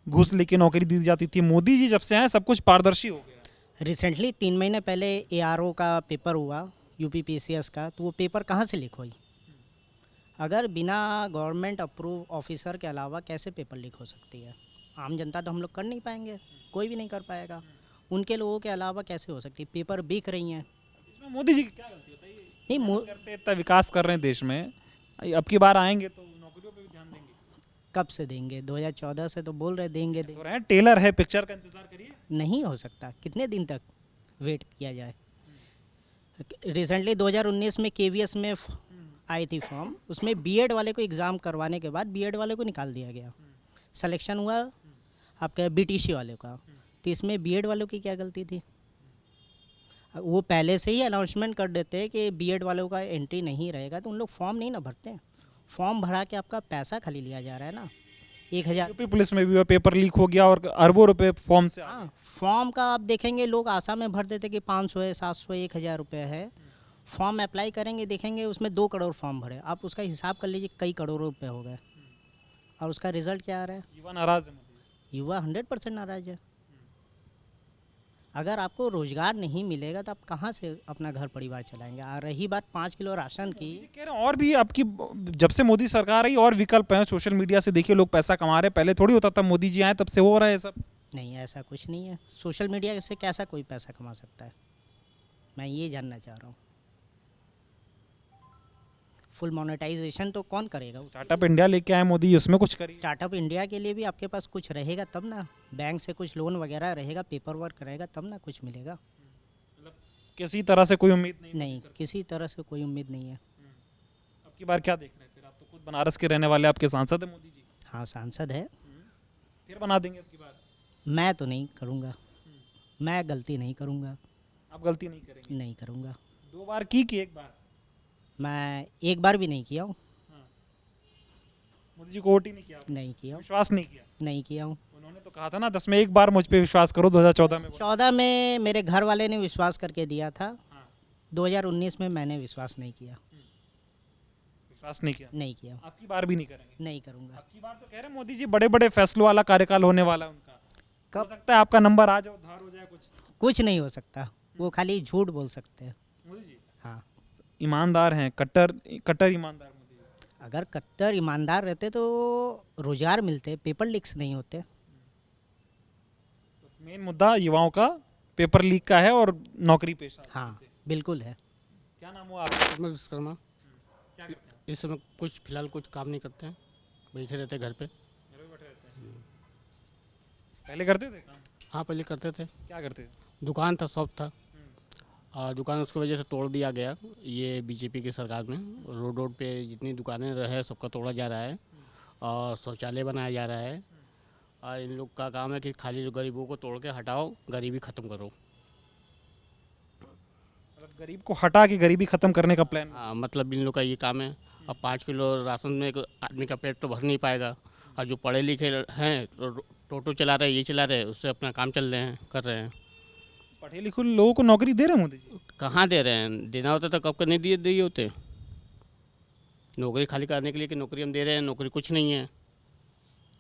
Speaker 5: घूस लेके नौकरी दी जाती थी। मोदी जी जब से आए सब कुछ पारदर्शी हो गया।
Speaker 6: रिसेंटली 3 महीने पहले ARO का पेपर हुआ, UPPCS का, तो वो पेपर कहाँ से लीक हुई? अगर बिना गवर्नमेंट अप्रूव ऑफिसर के अलावा कैसे पेपर लीक हो सकती है? आम जनता तो हम लोग कर नहीं पाएंगे, कोई भी नहीं कर पाएगा। उनके लोगों के अलावा कैसे हो सकती है? पेपर बिक रही हैं।
Speaker 5: इसमें मोदी जी की क्या गलती बताइए?
Speaker 6: नहीं
Speaker 5: करते इतना विकास कर रहे हैं देश में, अब की बार आएंगे तो नौकरियों पे भी ध्यान देंगे।
Speaker 6: कब से देंगे? 2014 से तो बोल रहे देंगे
Speaker 5: तो रहे टेलर है, पिक्चर का इंतजार करिए।
Speaker 6: नहीं हो सकता, कितने दिन तक वेट किया जाए। रिसेंटली 2019 में केवीएस में आई थी फॉर्म, उसमें बीएड वाले को एग्ज़ाम करवाने के बाद बीएड वाले को निकाल दिया गया। सिलेक्शन हुआ आपका बीटीसी वाले का, तो इसमें बीएड वालों की क्या गलती थी? वो पहले से ही अनाउंसमेंट कर देते कि बीएड वालों का एंट्री नहीं रहेगा, तो उन लोग फॉर्म नहीं ना भरते हैं। फॉर्म भरा के आपका पैसा खाली लिया जा रहा है ना। 1000
Speaker 5: यूपी पुलिस में भी पेपर लीक हो गया और अरबों रुपए फॉर्म से आ गए।
Speaker 6: हाँ, फॉर्म का आप देखेंगे लोग आशा में भर देते कि 500 है, 700 है, 1000 रुपये है। फॉर्म अप्लाई करेंगे, देखेंगे उसमें 2 करोड़ फॉर्म भरे। आप उसका हिसाब कर लीजिए, कई करोड़ों रुपए हो गए। और उसका रिजल्ट क्या आ रहा है?
Speaker 5: युवा नाराज है मोदी से।
Speaker 6: युवा 100% नाराज है। अगर आपको रोजगार नहीं मिलेगा तो आप कहाँ से अपना घर परिवार चलाएंगे? आ रही बात 5 किलो राशन की,
Speaker 5: ये कह रहे हैं और भी आपकी, जब से मोदी सरकार आई और विकल्प हैं। सोशल मीडिया से देखिए लोग पैसा कमा रहे हैं, पहले थोड़ी होता था, मोदी जी आए तब से हो रहा है सब।
Speaker 6: नहीं ऐसा कुछ नहीं है। सोशल मीडिया से कैसा कोई पैसा कमा सकता है? मैं ये जानना चाह रहा हूँ। फुल मोनेटाइजेशन तो कौन करेगा?
Speaker 5: स्टार्टअप इंडिया लेके आए मोदी, उसमें कुछ करिए।
Speaker 6: स्टार्टअप इंडिया के लिए भी आपके पास कुछ रहेगा तब ना, बैंक से कुछ लोन वगैरह रहेगा, पेपर वर्क रहेगा तब ना कुछ मिलेगा।
Speaker 5: किसी तरह से कोई उम्मीद नहीं।
Speaker 6: नहीं, किसी तरह से कोई उम्मीद नहीं है।
Speaker 5: अब की बार क्या देख रहे हैं फिर? आप तो खुद बनारस के रहने वाले, आपके सांसद है मोदी जी,
Speaker 6: हाँ सांसद है।
Speaker 5: फिर बना देंगे अब की बार?
Speaker 6: मैं तो नहीं करूँगा, मैं गलती नहीं करूँगा।
Speaker 5: आप गलती नहीं करेंगे?
Speaker 6: नहीं करूँगा।
Speaker 5: 2 बार की कि 1 बार?
Speaker 6: मैं 1 बार भी नहीं किया हूँ।
Speaker 5: मोदी जी को वोट ही नहीं किया आपने?
Speaker 6: नहीं किया हूँ।
Speaker 5: विश्वास नहीं किया?
Speaker 6: नहीं किया हूँ।
Speaker 5: उन्होंने तो कहा था ना 10 में 1 बार मुझ पे विश्वास करो, 2014 में।
Speaker 6: 14 में मेरे घर वाले ने विश्वास करके दिया था।
Speaker 5: हाँ।
Speaker 6: 2019 में मैंने विश्वास नहीं किया।
Speaker 5: विश्वास नहीं किया?
Speaker 6: नहीं किया।
Speaker 5: आपकी बार भी नहीं करेंगे?
Speaker 6: नहीं करूँगा।
Speaker 5: आपकी बार तो कह रहे हैं मोदी जी बड़े बड़े फैसलों वाला कार्यकाल होने वाला है उनका। हो सकता है आपका नंबर आ जाओ, धार हो जाए कुछ।
Speaker 6: कुछ नहीं हो सकता, वो खाली झूठ बोल सकते हैं।
Speaker 5: मोदी जी
Speaker 6: हाँ,
Speaker 5: ईमानदार हैं, कट्टर ईमानदार मोदी जी।
Speaker 6: अगर कट्टर ईमानदार रहते तो रोजगार मिलते, पेपर लीक्स नहीं होते।
Speaker 5: मेन मुद्दा युवाओं का पेपर लीक का है और नौकरी पेशा।
Speaker 6: हाँ बिल्कुल है।
Speaker 5: क्या नाम हुआ आपका?
Speaker 7: मैं विश्वकर्मा।
Speaker 5: क्या करते हैं?
Speaker 7: इस समय कुछ फिलहाल कुछ काम नहीं करते हैं, बैठे रहते हैं घर पे।
Speaker 5: घर में बैठे रहते हैं। पहले करते थे काम?
Speaker 7: हाँ पहले करते थे,
Speaker 5: क्या करते थे?
Speaker 7: दुकान था, शॉप था। और दुकान उसकी वजह से तोड़ दिया गया ये बीजेपी की सरकार में। रोड रोड पे जितनी दुकानें रहे सबका तोड़ा जा रहा है और शौचालय बनाया जा रहा है। और इन लोग का काम है कि खाली गरीबों को तोड़ के हटाओ, गरीबी ख़त्म करो।
Speaker 5: मतलब गरीब को हटा के गरीबी खत्म करने का प्लान।
Speaker 7: मतलब इन लोग का ये काम है। अब 5 किलो राशन में एक आदमी का पेट तो भर नहीं पाएगा। और जो पढ़े लिखे हैं तो टोटो चला रहे, ये चला रहे, उससे अपना काम चल रहे हैं, कर रहे हैं।
Speaker 5: पढ़े लिखे लोगों को नौकरी दे रहे हैं मोदी जी?
Speaker 7: कहाँ दे रहे हैं? देना होता तो कब का नहीं दिए होते। नौकरी खाली करने के लिए कि नौकरी हम दे रहे हैं, नौकरी कुछ नहीं है।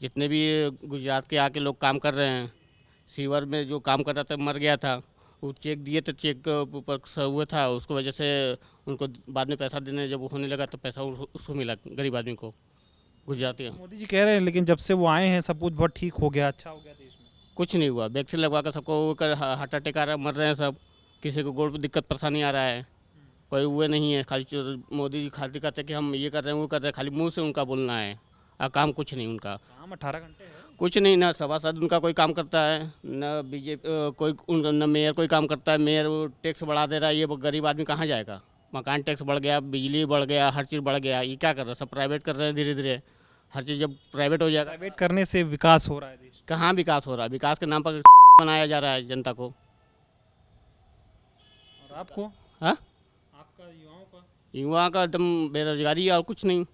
Speaker 7: जितने भी गुजरात के आके लोग काम कर रहे हैं, सीवर में जो काम कर रहा था मर गया था, वो चेक दिए थे, चेक के ऊपर हुआ था, उसको वजह से उनको बाद में पैसा देने जब होने लगा तो पैसा उसको मिला, गरीब आदमी को, गुजराती।
Speaker 5: मोदी जी कह रहे हैं लेकिन जब से वो आए हैं सब कुछ बहुत ठीक हो गया, अच्छा हो गया देश में।
Speaker 7: कुछ नहीं हुआ। वैक्सीन लगवा कर सबको कर हार्ट अटैक आ रहा है, मर रहे हैं सब। किसी को गोड़ पर दिक्कत परेशानी आ रहा है, कोई हुए नहीं है। खाली मोदी जी खाली कहते हैं कि हम ये कर रहे हैं, वो कर रहे हैं, खाली मुंह से उनका बोलना है और काम कुछ नहीं उनका।
Speaker 5: काम 18 घंटे है।
Speaker 7: कुछ नहीं, ना सभासद उनका कोई काम करता है, न बीजेपी कोई उनका, न मेयर कोई काम करता है। मेयर वो टैक्स बढ़ा दे रहा है, ये गरीब आदमी कहाँ जाएगा? मकान टैक्स बढ़ गया, बिजली बढ़ गया, हर चीज़ बढ़ गया। ये क्या कर रहा है? सब प्राइवेट कर रहे हैं धीरे धीरे। हर चीज़ जब प्राइवेट हो जाएगा,
Speaker 5: प्राइवेट करने से विकास हो रहा है देश।
Speaker 7: कहाँ विकास हो रहा है? विकास के नाम पर बनाया जा रहा है जनता को।
Speaker 5: और आपको?
Speaker 7: हाँ,
Speaker 5: आपका
Speaker 7: युवा का एकदम बेरोजगारी और कुछ नहीं।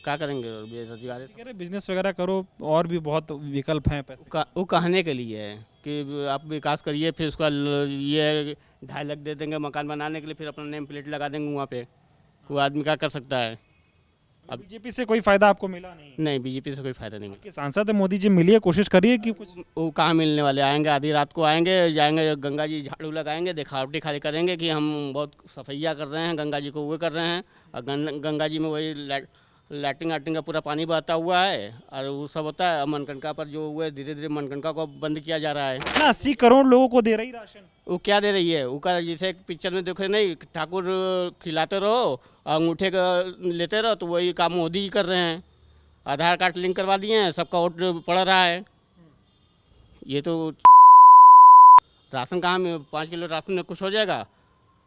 Speaker 7: क्या करेंगे बेरोजगारी?
Speaker 5: कह रहे बिजनेस वगैरह करो, और भी बहुत विकल्प हैं पैसे।
Speaker 7: वो कहने के लिए है कि आप विकास करिए, फिर उसका ये 2.5 लाख दे देंगे मकान बनाने के लिए, फिर अपना नेम प्लेट लगा देंगे वहाँ पे। वो आदमी क्या कर सकता है?
Speaker 5: अब बीजेपी से कोई फायदा आपको मिला नहीं?
Speaker 7: नहीं, बीजेपी से कोई फायदा नहीं मिला।
Speaker 5: कि सांसद है मोदी जी, मिलिए, कोशिश करिए कि कुछ।
Speaker 7: वो कहाँ मिलने वाले? आएंगे आधी रात को, आएंगे जाएंगे, गंगा जी झाड़ू लगाएंगे, दिखावटी खाली करेंगे कि हम बहुत सफाइया कर रहे हैं, गंगा जी को वो कर रहे हैं। और गंगा जी में वही लैट्रिन वाट्रिन का पूरा पानी बहता हुआ है और वो सब होता है। मनगंगा पर जो हुआ है धीरे धीरे मनगंगा को बंद किया जा रहा है।
Speaker 5: ना 80 करोड़ लोगों को दे रही राशन।
Speaker 7: वो क्या दे रही है, वो का जैसे एक पिक्चर में देखे नहीं, ठाकुर खिलाते रहो अंगूठे का लेते रहो, तो वही काम मोदी जी कर रहे हैं। आधार कार्ड लिंक करवा दिए हैं, सबका वोट पड़ रहा है। ये तो राशन कहाँ में 5 किलो राशन में कुछ हो जाएगा।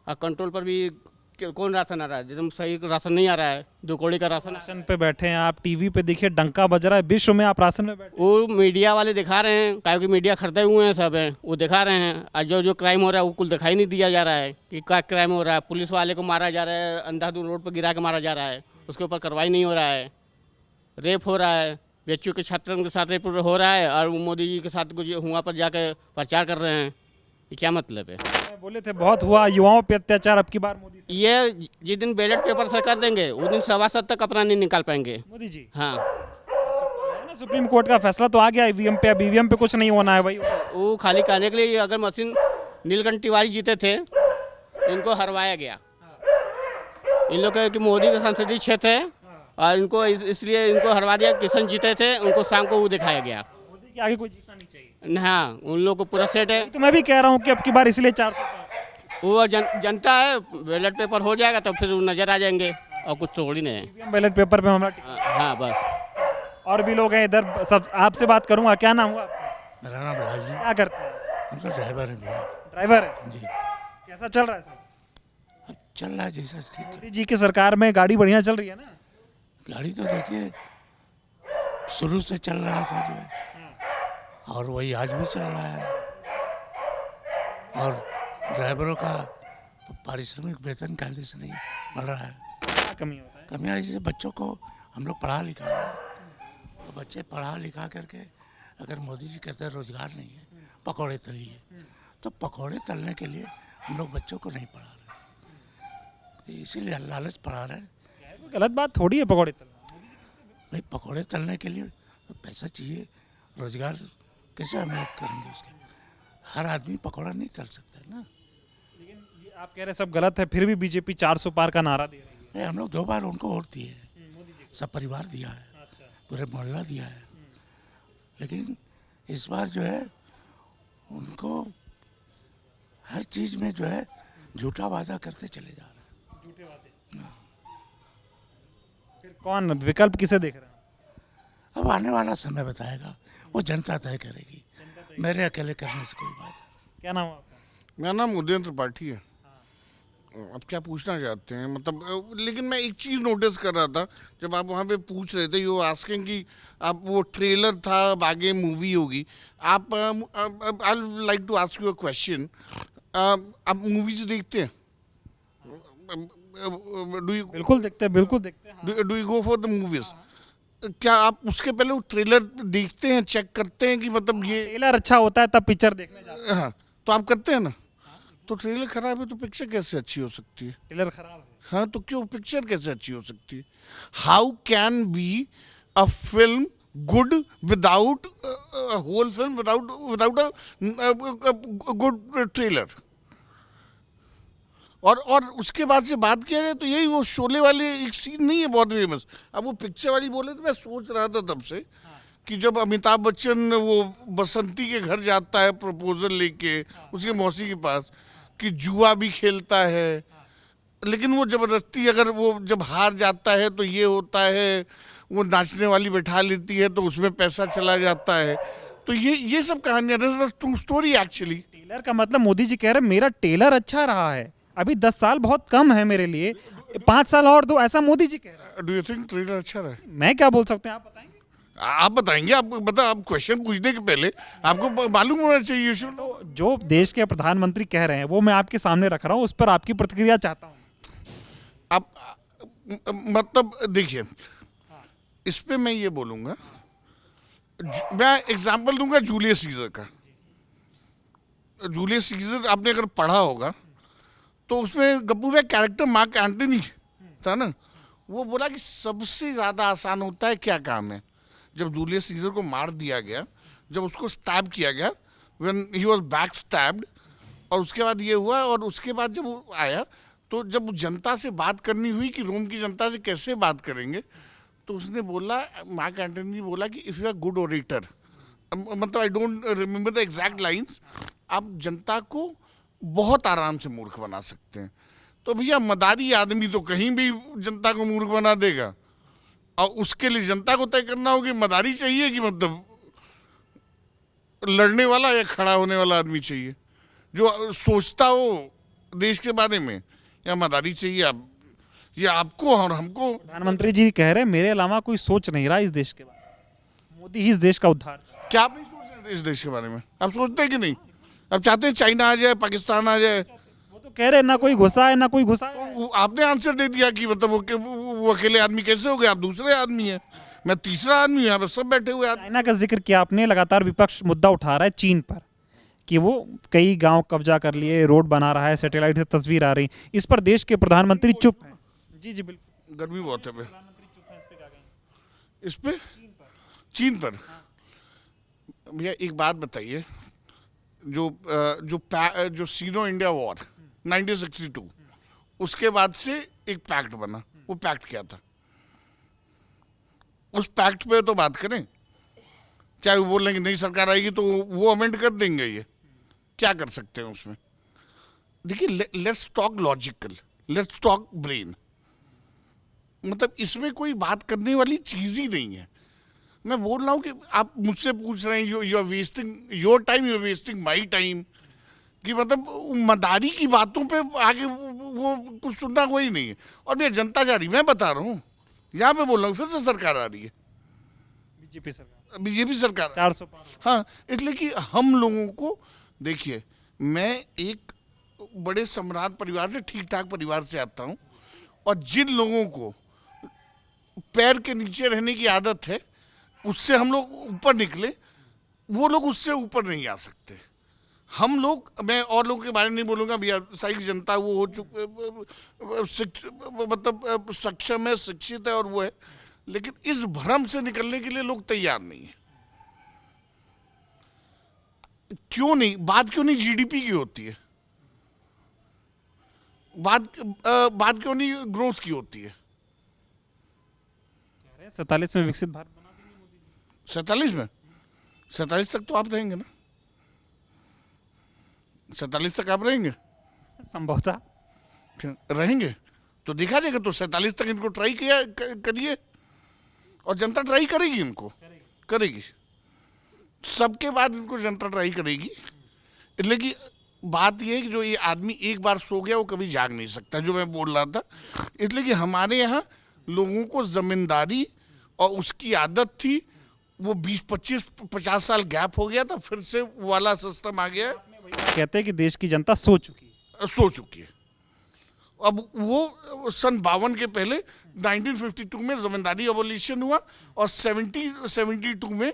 Speaker 7: और कंट्रोल पर भी कौन राशन आ रहा है, एकदम सही राशन नहीं आ रहा है। 2 कौड़ी का राशन
Speaker 5: राशन पे बैठे हैं आप, टीवी पे देखिए डंका बज रहा है, विश्व में आप राशन में बैठे।
Speaker 7: वो मीडिया वाले दिखा रहे हैं, क्योंकि मीडिया खरीदे हुए हैं सब हैं, वो दिखा रहे हैं। और जो क्राइम हो रहा है वो कुल दिखाई नहीं दिया जा रहा है कि क्या क्राइम हो रहा है। पुलिस वाले को मारा जा रहा है, अंधाधुंध रोड पर गिरा के मारा जा रहा है, उसके ऊपर कार्रवाई नहीं हो रहा है। रेप हो रहा है, बच्चों के छात्रों के साथ रेप हो रहा है, और मोदी जी के साथ कुछ हुआ पर जाकर प्रचार कर रहे हैं। ये क्या मतलब है?
Speaker 5: बोले थे बहुत हुआ युवाओं पे अत्याचार, अब की बार मोदी से।
Speaker 7: ये जिस दिन बैलेट पेपर से कर देंगे उस दिन 7.25 तक अपना नहीं निकाल पाएंगे
Speaker 5: मोदी जी।
Speaker 7: हाँ,
Speaker 5: है ना, सुप्रीम कोर्ट का फैसला तो आ गया ईवीएम पे, अब ईवीएम पे कुछ नहीं होना है भाई।
Speaker 7: वो खाली करने के लिए अगर मशीन नीलकंठ तिवारी जीते थे, इनको हरवाया गया। इन लोग कि मोदी का संसदीय क्षेत्र है और इनको इसलिए इनको हरवा दिया। किशन जीते थे, उनको शाम को वो दिखाया गया।
Speaker 5: मोदी के आगे कोई जीतना नहीं चाहिए।
Speaker 7: हाँ, उन लोगों को पूरा सेट है।
Speaker 5: तो मैं भी कह रहा हूँ कि अब की बार इसलिए 400
Speaker 7: वो जनता है, बैलेट पेपर हो जाएगा तो फिर वो नजर आ जाएंगे, और कुछ थोड़ी नहीं है।
Speaker 5: बैलेट पेपर पे मामला।
Speaker 7: हाँ बस।
Speaker 5: और भी लोग हैं इधर, सब आपसे बात करूंगा। क्या नाम हुआ आपका?
Speaker 8: मेरा नाम लाल जी।
Speaker 5: क्या करते हैं?
Speaker 8: हम तो ड्राइवर हैं भैया।
Speaker 5: ड्राइवर है
Speaker 8: जी।
Speaker 5: कैसा चल रहा है सब?
Speaker 8: अब चल रहा है जैसा ठीक है।
Speaker 5: मोदी जी की सरकार में गाड़ी बढ़िया चल रही है ना?
Speaker 8: गाड़ी तो देखिए शुरू से चल रहा था जो है, और वही आज भी चल रहा है। और ड्राइवरों का पारिश्रमिक वेतन कायदे से नहीं बढ़ रहा है।
Speaker 5: क्या कमी होता है?
Speaker 8: कमी आई, जैसे बच्चों को हम लोग पढ़ा लिखा रहे हैं, तो बच्चे पढ़ा लिखा करके अगर मोदी जी कहते हैं रोजगार नहीं है, पकौड़े तलिए, तो पकौड़े तलने के लिए हम लोग बच्चों को नहीं पढ़ा रहे, इसीलिए लालच पढ़ा रहे हैं।
Speaker 5: गलत बात थोड़ी है पकौड़े तलना।
Speaker 8: भाई पकौड़े तलने के लिए पैसा चाहिए, रोजगार कैसे हम लोग करेंगे उसके? हर आदमी पकौड़ा नहीं तल सकता है ना।
Speaker 5: लेकिन ये आप कह रहे हैं सब गलत है, फिर भी बीजेपी 400 पार का नारा दे रही है।
Speaker 8: हम लोग 2 बार उनको वोट दिए हैं, सब परिवार दिया है, पूरे मोहल्ला दिया है। लेकिन इस बार जो है उनको हर चीज में जो है झूठा वादा करते चले जा रहे हैं।
Speaker 5: झूठे वादे। फिर कौन विकल्प किसे देख रहे हैं?
Speaker 8: अब आने वाला समय बताएगा, वो जनता तय करेगी। मेरे अकेले करने से कोई बात है।
Speaker 5: क्या नाम है आपका?
Speaker 9: मेरा नाम उदयन त्रिपाठी है। अब क्या पूछना चाहते हैं मतलब, लेकिन मैं एक चीज़ नोटिस कर रहा था जब आप वहाँ पे पूछ रहे थे, यू आस्किंग कि आप वो ट्रेलर था आगे मूवी होगी। आप I like to ask you a question, आप मूवीज देखते हैं?
Speaker 5: बिल्कुल देखते हैं, बिल्कुल देखते हैं।
Speaker 9: Do you go for the movies? क्या आप उसके पहले वो ट्रेलर देखते हैं, चेक करते हैं कि मतलब ये
Speaker 5: ट्रेलर अच्छा होता है तब पिक्चर देखने जाते हैं।
Speaker 9: हाँ, तो आप करते हैं ना? तो ट्रेलर खराब है तो पिक्चर कैसे अच्छी हो सकती है?
Speaker 5: ट्रेलर खराब है,
Speaker 9: हाँ, तो क्यों पिक्चर कैसे अच्छी हो सकती है? How can be a film good without whole film without a good trailer? और उसके बाद से बात किया जाए तो यही वो शोले वाले एक सीन नहीं है बहुत फेमस? अब वो पिक्चर वाली बोले तो मैं सोच रहा था तब से कि जब अमिताभ बच्चन वो बसंती के घर जाता है प्रपोजल लेके उसके मौसी के पास, कि जुआ भी खेलता है, लेकिन वो ज़बरदस्ती अगर वो जब हार जाता है तो ये होता है, वो नाचने वाली बैठा लेती है तो उसमें पैसा चला जाता है। तो ये सब कहानियाँ, this is true story actually.
Speaker 5: Trailer का मतलब मोदी जी कह रहे हैं मेरा ट्रेलर अच्छा रहा है, अभी 10 साल बहुत कम है मेरे लिए, 5 साल और दो, ऐसा मोदी जी कह रहे हैं।
Speaker 9: डू यू थिंक ट्रेलर अच्छा रहा?
Speaker 5: मैं क्या बोल सकते हैं, आप बताएंगे?
Speaker 9: आप बताएंगे, आपको बता, आप क्वेश्चन पूछने के पहले आपको मालूम होना चाहिए।
Speaker 5: तो जो देश के प्रधानमंत्री कह रहे हैं वो मैं आपके सामने रख रहा हूँ, उस पर आपकी प्रतिक्रिया चाहता हूँ।
Speaker 9: आप मतलब देखिए, इस पे मैं ये बोलूँगा, मैं एग्जांपल दूंगा जूलियस सीजर का। जूलियस सीजर आपने अगर पढ़ा होगा तो उसमें गप्पू भाई कैरेक्टर मार्क एंटनी था ना, वो बोला कि सबसे ज़्यादा आसान होता है क्या काम है। जब जूलियस सीजर को मार दिया गया, जब उसको स्टैब किया गया, when he was back stabbed, और उसके बाद ये हुआ, और उसके बाद जब वो आया तो जब जनता से बात करनी हुई कि रोम की जनता से कैसे बात करेंगे, तो उसने बोला, मार्क एंटनी बोला कि if you are good orator, मतलब I don't remember the exact lines, आप जनता को बहुत आराम से मूर्ख बना सकते हैं। तो भैया मदारी आदमी तो कहीं भी जनता को मूर्ख बना देगा, और उसके लिए जनता को तय करना होगी मदारी चाहिए कि मतलब लड़ने वाला या खड़ा होने वाला आदमी चाहिए जो सोचता हो देश के बारे में, या मदारी चाहिए। आप ये आपको और हमको।
Speaker 10: प्रधानमंत्री जी कह रहे हैं मेरे अलावा कोई सोच नहीं रहा इस देश के बारे में, मोदी ही इस देश का उद्धार।
Speaker 9: क्या आप नहीं सोच रहे थे इस देश के बारे में? आप सोचते हैं कि नहीं? आप चाहते हैं चाइना आ जाए, पाकिस्तान आ जाए?
Speaker 10: वो तो कह रहे हैं ना कोई घुसा है ना कोई घुसा है।
Speaker 9: तो आपने आंसर दे दिया कि मतलब वो अकेले आदमी कैसे हो गए, आप दूसरे आदमी हैं, मैं तीसरा आदमी हूँ, यहाँ पर सब बैठे हुए आदमी।
Speaker 10: चाइना का जिक्र किया आपने, लगातार विपक्ष मुद्दा उठा रहा है चीन पर कि वो कई गांव कब्जा कर लिए, रोड बना रहा है, सैटेलाइट से तस्वीर आ रही, इस पर देश के प्रधानमंत्री चुप हैं। जी जी बिल्कुल,
Speaker 9: गर्मी बहुत है इस पे, चीन पर। भैया एक बात बताइए, जो सीनो इंडिया वॉर 1962 उसके बाद से एक पैक्ट बना, वो पैक्ट क्या था? उस पैक्ट पे तो बात करें, चाहे वो बोल रहे हैं कि नई सरकार आएगी तो वो अमेंड कर देंगे, ये क्या कर सकते हैं उसमें? देखिए, let's talk logical, let's talk brain, मतलब इसमें कोई बात करने वाली चीज ही नहीं है। मैं बोल रहा हूँ कि आप मुझसे पूछ रहे हैं you are wasting your time, you are wasting my time, कि मतलब मदारी की बातों पे आगे वो कुछ सुनना वही नहीं है। और ये जनता जा रही, मैं बता रहा हूँ, यहाँ पे बोल रहा हूँ, फिर से सरकार आ रही है, बीजेपी सरकार
Speaker 10: 400 पार।
Speaker 9: हाँ, इसलिए कि हम लोगों को, देखिए मैं एक बड़े सम्राट परिवार से, ठीक ठाक परिवार से आता हूँ, और जिन लोगों को पैर के नीचे रहने की आदत है, उससे हम लोग ऊपर निकले, वो लोग उससे ऊपर नहीं आ सकते। हम लोग, मैं और लोगों के बारे में नहीं बोलूँगा, भैया सारी जनता वो हो चुके, मतलब सक्षम है, शिक्षित है और वो है, लेकिन इस भ्रम से निकलने के लिए लोग तैयार नहीं है। क्यों नहीं, बात क्यों नहीं जीडीपी की होती है? बात क्यों नहीं ग्रोथ की होती है?
Speaker 10: 47 में विकसित भारत बना देंगे मोदी जी।
Speaker 9: 47 में, 47 तक तो आप रहेंगे ना? 47 तक आप रहेंगे?
Speaker 10: संभवतः
Speaker 9: रहेंगे तो देखा जाएगा। तो 47 तक इनको ट्राई किया करिए, और जनता ट्राई करेगी, इनको करेगी, सबके बाद इनको जनता ट्राई करेगी। इसलिए कि बात यह है कि जो ये आदमी एक बार सो गया वो कभी जाग नहीं सकता, जो मैं बोल रहा था। इसलिए कि हमारे यहाँ लोगों को जमींदारी और उसकी आदत थी, वो 20-25-50 साल गैप हो गया था, फिर से वाला सिस्टम आ गया है।
Speaker 10: कहते हैं कि देश की जनता सो चुकी है।
Speaker 9: अब वो सन 52 के पहले 1952 में जमींदारी अबोलिशन हुआ, और 72 में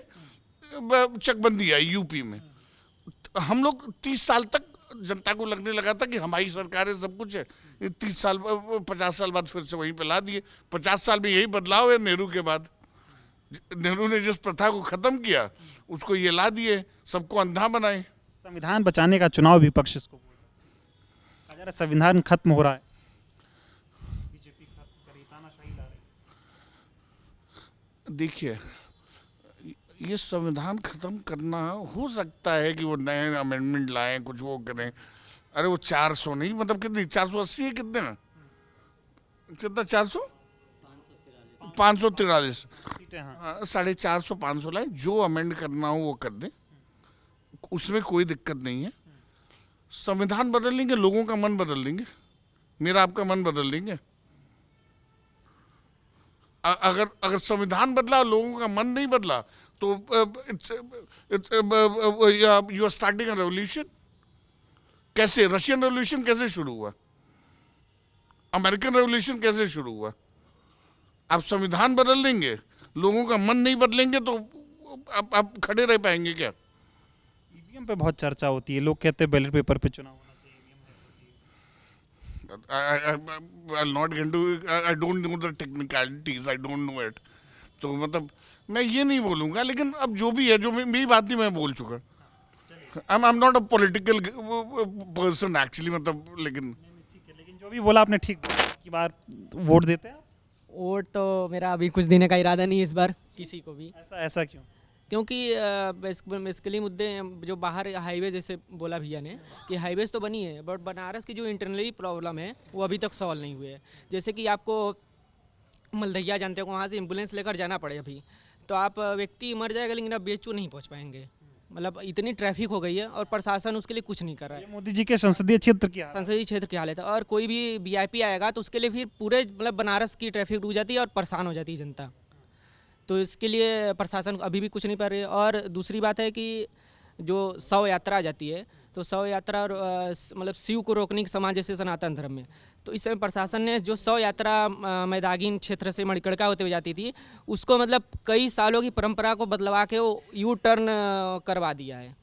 Speaker 9: चकबंदी आई यूपी में। हम लोग 30 साल तक जनता को लगने लगा था कि हमारी सरकार है, सब कुछ है। 30 साल 50 साल बाद फिर से वहीं पे ला दिए। 50 साल में यही बदलाव है नेहरू के बाद। नेहरू ने जिस प्रथा को खत्म किया उसको ये ला दिए, सबको अंधा बनाए।
Speaker 10: संविधान बचाने का चुनाव विपक्ष इसको बोल रहा है। अगर संविधान खत्म हो रहा है, बीजेपी खत्म कर रही, तानाशाही ला रही।
Speaker 9: देखिए, ये संविधान खत्म करना हो सकता है कि वो नए अमेंडमेंट लाएं, कुछ वो करें। अरे वो 400 नहीं, मतलब कितनी, 480 है, कितने ना, कितना 400, 543 450 500 लाए, जो अमेंड करना हो वो कर दें, उसमें कोई दिक्कत नहीं है। संविधान बदल लेंगे, लोगों का मन बदल लेंगे, मेरा आपका मन बदल लेंगे। अगर संविधान बदला, लोगों का मन नहीं बदला, तो you are starting a revolution. कैसे? रशियन रेवोल्यूशन कैसे शुरू हुआ? अमेरिकन रेवोल्यूशन कैसे शुरू हुआ? आप संविधान बदल देंगे, लोगों का मन नहीं बदलेंगे, तो आप खड़े रह पाएंगे क्या?
Speaker 10: ईवीएम पे बहुत चर्चा होती है, लोग कहते हैं बैलेट पेपर पे चुनाव होना चाहिए।
Speaker 9: I'll not get into, I don't know the technicalities, I don't know it. तो मतलब मैं ये नहीं बोलूँगा, लेकिन अब जो भी है, जो मेरी बात थी मैं बोल चुका। I'm not a political person actually, मतलब, लेकिन
Speaker 10: ठीक है, लेकिन जो भी बोला आपने ठीक बोला। की बार वोट देते हैं
Speaker 3: वोट तो मेरा अभी कुछ देने का इरादा नहीं है इस बार किसी को भी,
Speaker 10: ऐसा क्यों?
Speaker 3: क्योंकि बेसिकली मुद्दे जो बाहर हाईवे जैसे बोला भैया ने कि हाईवेज तो बनी है बट बनारस की जो इंटरनली प्रॉब्लम है वो अभी तक सॉल्व नहीं हुई है। जैसे कि आपको मलदैया जानते हो, वहाँ से एम्बुलेंस लेकर जाना पड़े अभी, तो आप व्यक्ति मर जाएगा लेकिन आप बेचू नहीं पहुँच पाएंगे। मतलब इतनी ट्रैफिक हो गई है और प्रशासन उसके लिए कुछ नहीं कर रहा है।
Speaker 10: मोदी जी के संसदीय क्षेत्र की
Speaker 3: संसदीय क्षेत्र की हालत है, और कोई भी वीआईपी आएगा तो उसके लिए फिर पूरे मतलब बनारस की ट्रैफिक रुक जाती है और परेशान हो जाती है जनता। तो इसके लिए प्रशासन अभी भी कुछ नहीं कर रही है। और दूसरी बात है कि जो शव यात्रा जाती है तो शव यात्रा और मतलब शिव को रोकने के समान जैसे सनातन धर्म में, तो इस समय प्रशासन ने जो शव यात्रा मैदागिन क्षेत्र से मणिकर्णिका होते हुए जाती थी उसको मतलब कई सालों की परंपरा को बदलवा के वो यू टर्न करवा दिया है।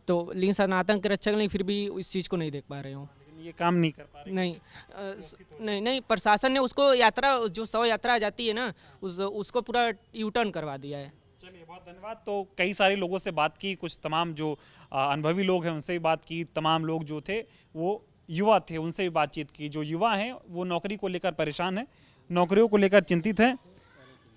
Speaker 3: तो लेकिन सनातन के रक्षक नहीं फिर भी इस चीज़ को नहीं देख पा रहे हो,
Speaker 10: ये काम नहीं कर पा रहे।
Speaker 3: नहीं प्रशासन ने उसको यात्रा जो शव यात्रा जाती है ना उसको पूरा यू टर्न करवा दिया है।
Speaker 10: चलिए बहुत धन्यवाद। तो कई सारे लोगों से बात की, कुछ तमाम जो अनुभवी लोग हैं उनसे भी बात की, तमाम लोग जो थे वो युवा थे उनसे भी बातचीत की। जो युवा हैं वो नौकरी को लेकर परेशान हैं, नौकरियों को लेकर चिंतित हैं।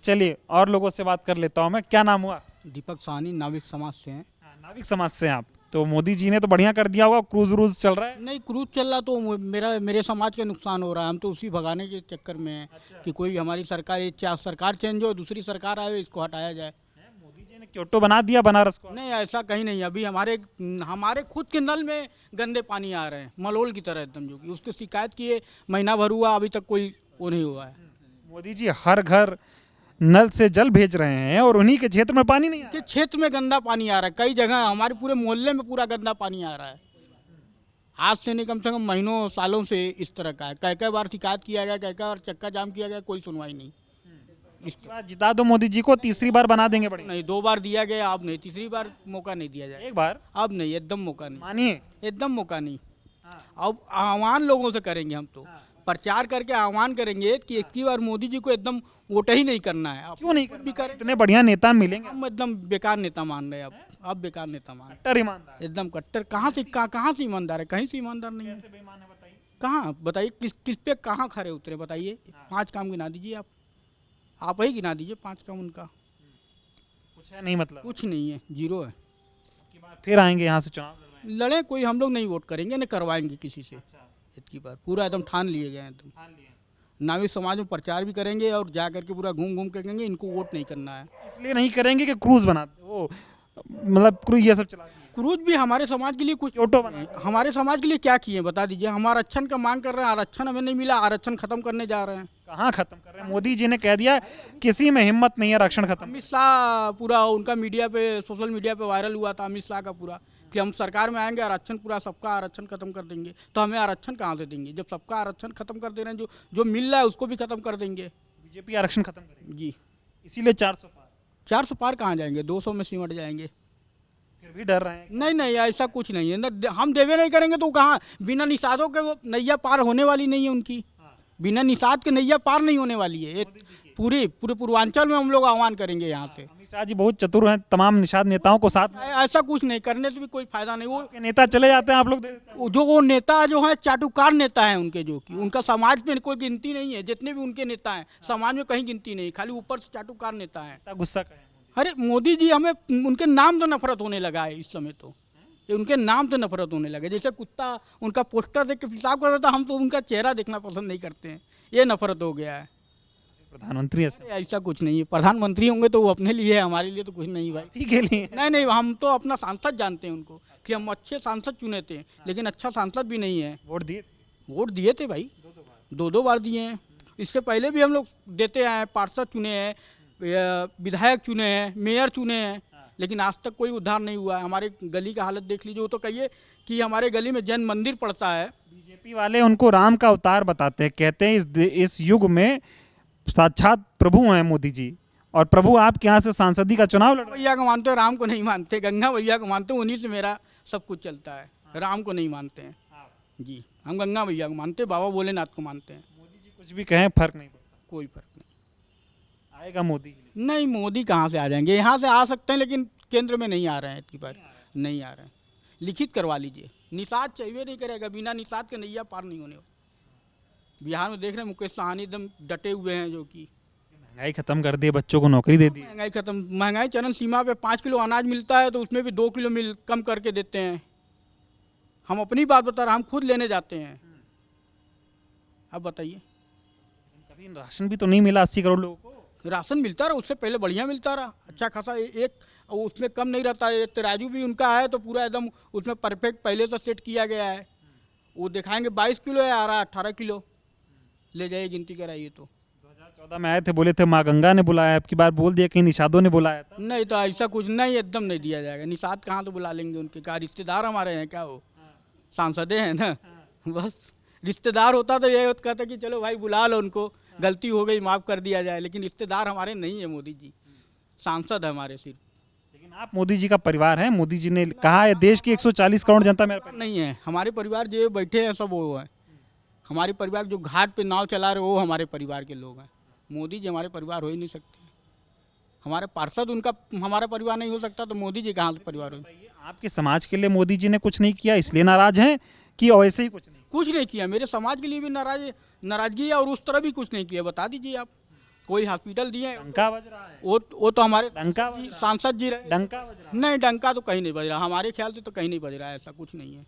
Speaker 10: चलिए और लोगों से बात कर लेता हूँ मैं। क्या नाम हुआ?
Speaker 1: दीपक साहनी, नाविक समाज से हैं।
Speaker 10: नाविक समाज से हैं आप। तो मोदी जी ने तो बढ़िया कर दिया होगा, क्रूज व्रूज चल रहा है।
Speaker 1: नहीं, क्रूज चल रहा तो मेरे समाज का नुकसान हो रहा है। हम तो उसी भगाने के चक्कर में हैं कि कोई हमारी सरकार चेंज हो, दूसरी सरकार आए, इसको हटाया जाए।
Speaker 10: मोदी जी ने क्योटो बना दिया बनारस को।
Speaker 1: नहीं, ऐसा कहीं नहीं। अभी हमारे खुद के नल में गंदे पानी आ रहे हैं, मलोल की तरह एकदम, जो कि उसकी शिकायत किए महीना भर हुआ, अभी तक कोई वो नहीं हुआ है।
Speaker 10: मोदी जी हर घर नल से जल भेज रहे हैं और उन्हीं के क्षेत्र में पानी नहीं आ रहा
Speaker 1: के क्षेत्र में गंदा पानी आ रहा है। कई जगह हमारे पूरे मोहल्ले में पूरा गंदा पानी आ रहा है। आज से नहीं, कम से कम महीनों सालों से इस तरह का है। कई बार शिकायत किया गया, कई बार चक्का जाम किया गया, कोई सुनवाई नहीं।
Speaker 10: जिता दो मोदी जी को, तीसरी बार बना देंगे बढ़िया।
Speaker 1: नहीं, 2 बार दिया गया, अब नहीं, तीसरी बार मौका नहीं दिया जाए।
Speaker 10: एक बार
Speaker 1: अब नहीं, एकदम मौका नहीं,
Speaker 10: मानिए
Speaker 1: एकदम मौका नहीं। अब आह्वान लोगों से करेंगे, हम तो प्रचार करके आह्वान करेंगे कि एक ही बार मोदी जी को एकदम वोट ही नहीं करना है।
Speaker 10: क्यों नहीं भी करें? इतने बढ़िया नेता मिलेंगे।
Speaker 1: हम एकदम बेकार नेता मान रहे हैं। अब बेकार नेता मान रहे हैं।
Speaker 10: कट्टर ईमानदार,
Speaker 1: एकदम कट्टर। कहाँ से ईमानदार है? कहीं से ईमानदार नहीं है। कहाँ बताइए, किस पे कहाँ खड़े उतरे बताइए। 5 काम गिना दीजिए, आप ही गिना दीजिए 5 काम उनका।
Speaker 10: कुछ है नहीं, मतलब
Speaker 1: कुछ नहीं है, जीरो है।
Speaker 10: फिर आएंगे यहाँ से चुनाव
Speaker 1: लड़े कोई, हम लोग नहीं वोट करेंगे, न करवाएंगे किसी से। इतनी बार पूरा एकदम ठान लिए गए हैं। एकदम नाविक समाज में प्रचार भी करेंगे और जा करके पूरा घूम के कहेंगे इनको वोट नहीं करना है।
Speaker 10: इसलिए नहीं करेंगे कि क्रूज बनाते वो, मतलब क्रूज ये सब चला दिए।
Speaker 1: क्रूज भी हमारे समाज के लिए कुछ
Speaker 10: ऑटो बना,
Speaker 1: हमारे समाज के लिए क्या किए बता दीजिए। हम आरक्षण का मांग कर रहे हैं, आरक्षण हमें नहीं मिला, आरक्षण खत्म करने जा रहे हैं।
Speaker 10: कहाँ खत्म कर रहे हैं? मोदी जी ने कह दिया किसी में हिम्मत नहीं है आरक्षण खत्म।
Speaker 1: अमित शाह पूरा उनका मीडिया पे, सोशल मीडिया पे वायरल हुआ था अमित शाह का पूरा, कि हम सरकार में आएंगे आरक्षण पूरा सबका आरक्षण खत्म कर देंगे। तो हमें आरक्षण कहाँ से देंगे जब सबका आरक्षण खत्म कर दे रहे हैं? जो मिल रहा है उसको भी खत्म कर देंगे।
Speaker 10: बीजेपी आरक्षण खत्म करेगी
Speaker 1: जी,
Speaker 10: इसीलिए 400 पार।
Speaker 1: 400 पार कहाँ जाएंगे? 200 में सिमट जाएंगे।
Speaker 10: फिर भी डर रहे हैं।
Speaker 1: नहीं, ऐसा कुछ नहीं है ना। हम देवे नहीं करेंगे तो कहाँ, बिना निषादों के वो नैया पार होने वाली नहीं है उनकी। बिना निषाद के नैया पार नहीं होने वाली है। पूरे पूर्वांचल में हम लोग आह्वान करेंगे यहाँ से।
Speaker 10: अमित शाह जी बहुत चतुर हैं, तमाम निषाद नेताओं को साथ में।
Speaker 1: ऐसा कुछ नहीं करने से भी कोई फायदा नहीं। वो
Speaker 10: नेता चले जाते हैं, आप लोग दे देते हैं।
Speaker 1: जो वो नेता जो है चाटुकार नेता है उनके, जो कि उनका समाज में कोई गिनती नहीं है। जितने भी उनके नेता हैं समाज में कहीं गिनती नहीं, खाली ऊपर से चाटुकार नेता है।
Speaker 10: गुस्सा का है।
Speaker 1: अरे मोदी जी, हमें उनके नाम से नफरत होने लगा है इस समय। तो उनके नाम से नफरत होने लगे। जैसे कुत्ता उनका पोस्टर देख के पेशाब करता था, हम तो उनका चेहरा देखना पसंद नहीं करते हैं। ये नफरत हो गया है।
Speaker 10: प्रधानमंत्री
Speaker 1: ऐसा कुछ नहीं है। प्रधानमंत्री होंगे तो वो अपने लिए है, हमारे लिए तो कुछ नहीं भाई।
Speaker 10: ठीक है लिए
Speaker 1: नहीं, हम तो अपना सांसद जानते हैं उनको कि हम अच्छे सांसद चुने थे, लेकिन अच्छा सांसद भी नहीं है। वोट दिए थे भाई, 2 बार दिए हैं। इससे पहले भी हम लोग देते आए, पार्षद चुने हैं, विधायक चुने हैं, मेयर चुने हैं, लेकिन आज तक कोई उद्धार नहीं हुआ है। हमारे गली का हालत देख लीजिए। वो तो कहिए कि हमारे गली में जैन मंदिर पड़ता है।
Speaker 10: बीजेपी वाले उनको राम का अवतार बताते हैं, कहते हैं इस युग में साक्षात प्रभु हैं मोदी जी, और प्रभु आपके यहाँ से सांसदी का चुनाव लड़ रहे हैं।
Speaker 1: भैया को मानते हैं, राम को नहीं मानते। गंगा भैया को मानते हैं, उन्हीं से मेरा सब कुछ चलता है। राम को नहीं मानते हैं जी, हम गंगा भैया को मानते हैं, बाबा भोलेनाथ को मानते हैं।
Speaker 10: मोदी जी कुछ भी कहें फर्क नहीं पड़ता,
Speaker 1: कोई फर्क नहीं।
Speaker 10: आएगा मोदी?
Speaker 1: नहीं, मोदी कहाँ से आ जाएंगे? यहाँ से आ सकते हैं लेकिन केंद्र में नहीं आ रहे हैं। इतनी बार नहीं आ रहे हैं। लिखित करवा लीजिए। निषाद चाहिए नहीं करेगा, बिना निषाद के नैया पार नहीं होने। बिहार में देख रहे हैं मुकेश साहनी एकदम डटे हुए हैं, जो कि
Speaker 10: महंगाई खत्म कर दी, बच्चों को नौकरी दे दी।
Speaker 1: महंगाई खत्म, महंगाई चरम सीमा पे 5 किलो अनाज मिलता है तो उसमें भी 2 किलो कम करके देते हैं। हम अपनी बात बता रहे हैं, हम खुद लेने जाते हैं। अब बताइए,
Speaker 10: कभी राशन भी तो नहीं मिला 80 करोड़ लोगों को।
Speaker 1: राशन मिलता रहा, उससे पहले बढ़िया मिलता रहा, अच्छा खासा एक उसमें कम नहीं रहता है। तराजू भी उनका है तो पूरा एकदम उसमें परफेक्ट पहले से सेट किया गया है। वो दिखाएंगे 22 किलो है, आ रहा 18 किलो, ले जाइए गिनती कराइए। तो
Speaker 10: 2014 में आए थे, बोले थे माँ गंगा ने बुलाया, अब की बार बोल दिया कहीं निषादों ने बुलाया था।
Speaker 1: नहीं तो ऐसा कुछ नहीं, एकदम नहीं दिया जाएगा। निषाद कहाँ तो बुला लेंगे, उनके क्या रिश्तेदार हमारे हैं क्या, वो सांसदे हैं ना। बस रिश्तेदार होता तो ये कहता कि चलो भाई बुला लो उनको, गलती हो गई माफ़ कर दिया जाए, लेकिन रिश्तेदार हमारे नहीं है मोदी जी, सांसद है हमारे सिर्फ।
Speaker 10: लेकिन आप मोदी जी का परिवार है, मोदी जी ने कहा है देश की 140 करोड़ जनता मेरा परिवार
Speaker 1: नहीं है। हमारे परिवार जो बैठे हैं सब वो हैं, हमारे परिवार जो घाट पे नाव चला रहे वो हमारे परिवार के लोग हैं। मोदी जी हमारे परिवार हो ही नहीं सकते। हमारे पार्षद उनका हमारा परिवार नहीं हो सकता तो मोदी जी कहाँ से परिवार हो।
Speaker 10: आपके समाज के लिए मोदी जी ने कुछ नहीं किया इसलिए नाराज हैं कि वैसे ही कुछ
Speaker 1: नहीं किया। मेरे समाज के लिए भी नाराजगी है और उस तरह भी कुछ नहीं किया। बता दीजिए आप, कोई हॉस्पिटल दिए,
Speaker 10: डंका बज रहा है,
Speaker 1: वो तो हमारे
Speaker 10: डंका
Speaker 1: सांसद जी रहे।
Speaker 10: डंका बज रहा है।
Speaker 1: नहीं, डंका तो कहीं नहीं बज रहा, हमारे ख्याल से तो कहीं नहीं बज रहा है, ऐसा कुछ नहीं है।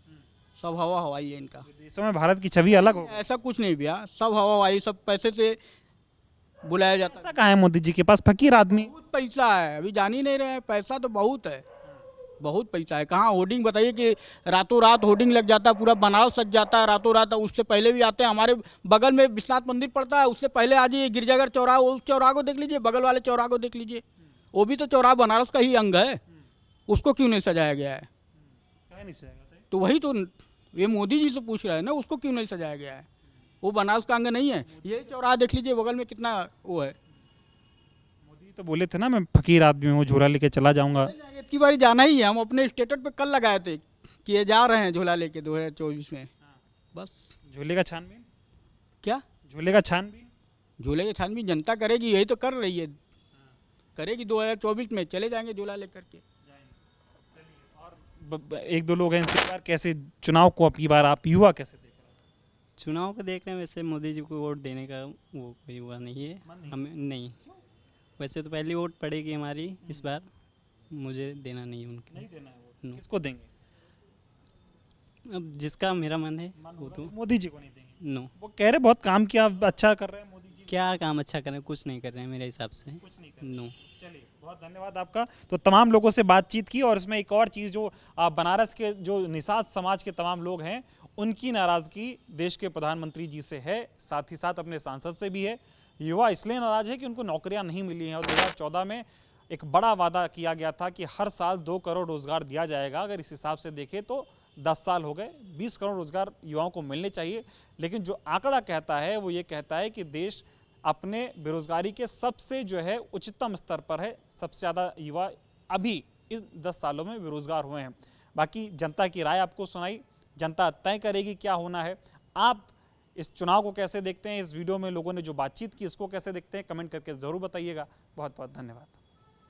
Speaker 1: सब हवा हवाई है इनका।
Speaker 10: देशों में भारत की छवि अलग हो,
Speaker 1: ऐसा कुछ नहीं भैया, सब हवा हवाई, सब पैसे से बुलाया जाता
Speaker 10: ऐसा कहा है मोदी जी के पास फकीर आदमी।
Speaker 1: बहुत पैसा है, अभी जान ही नहीं रहे हैं। पैसा तो बहुत है, बहुत पैसा है। कहाँ होर्डिंग बताइए कि रातों रात होर्डिंग लग जाता है, पूरा बनारस सज जाता है रातों रात। उससे पहले भी आते हैं, हमारे बगल में विश्वनाथ मंदिर पड़ता है, उससे पहले आ जाइए गिरजाघर चौराहा, उस चौराहा को देख लीजिए, बगल वाले चौराहा को देख लीजिए, वो भी तो चौराहा बनारस का ही अंग है, उसको क्यों नहीं सजाया गया है? तो वही तो ये मोदी जी से पूछ रहे हैं ना, उसको क्यों नहीं सजाया गया है? वो बनारस का अंग नहीं है? ये चौराहा देख लीजिए बगल में कितना वो है।
Speaker 10: मोदी तो बोले थे ना मैं फकीर आदमी हूँ, झोला लेके चला जाऊंगा।
Speaker 1: इतनी बारी जाना ही है, हम अपने स्टेटस पे कल लगाए थे कि ये जा रहे हैं झोला लेके 2024 में। बस
Speaker 10: झोले का छानबीन,
Speaker 1: क्या
Speaker 10: झोले का छानबीन,
Speaker 1: झोले की छानबीन जनता करेगी, यही तो कर रही है, करेगी। 2024 में चले जाएंगे झोला लेकर के।
Speaker 10: एक दो लोग हैं इनसे बार कैसे चुनाव को, अब की बार आप युवा कैसे देख रहे हैं?
Speaker 11: चुनाव को देख रहे हैं, वैसे मोदी जी को वोट देने का वो कोई हुआ नहीं है हमें। नहीं, वैसे तो पहली वोट पड़ेगी हमारी इस बार, मुझे देना नहीं है उनके।
Speaker 10: नहीं देना है वोट, किसको देंगे?
Speaker 11: अब जिसका मेरा मन है वो तो।
Speaker 10: मोदी जी को नहीं देंगे?
Speaker 11: नो,
Speaker 10: वो कह रहे बहुत काम किया, अच्छा कर रहे हैं मोदी जी।
Speaker 11: क्या काम अच्छा कर रहे हैं? कुछ नहीं कर रहे हैं मेरे हिसाब से,
Speaker 10: कुछ नहीं कर रहे।
Speaker 11: नो।
Speaker 10: चलिए, बहुत धन्यवाद आपका। तो तमाम लोगों से बातचीत की और इसमें एक और चीज़ जो बनारस के जो निषाद समाज के तमाम लोग हैं उनकी नाराज़गी देश के प्रधानमंत्री जी से है, साथ ही साथ अपने सांसद से भी है। युवा इसलिए नाराज है कि उनको नौकरियां नहीं मिली हैं और 2014 में एक बड़ा वादा किया गया था कि हर साल 2 करोड़ रोजगार दिया जाएगा। अगर इस हिसाब से देखें तो 10 साल हो गए, 20 करोड़ रोजगार युवाओं को मिलने चाहिए। लेकिन जो आंकड़ा कहता है वो ये कहता है कि देश अपने बेरोजगारी के सबसे जो है उच्चतम स्तर पर है। सबसे ज़्यादा युवा अभी इस 10 सालों में बेरोजगार हुए हैं। बाकी जनता की राय आपको सुनाई, जनता तय करेगी क्या होना है। आप इस चुनाव को कैसे देखते हैं, इस वीडियो में लोगों ने जो बातचीत की इसको कैसे देखते हैं, कमेंट करके ज़रूर बताइएगा। बहुत बहुत धन्यवाद।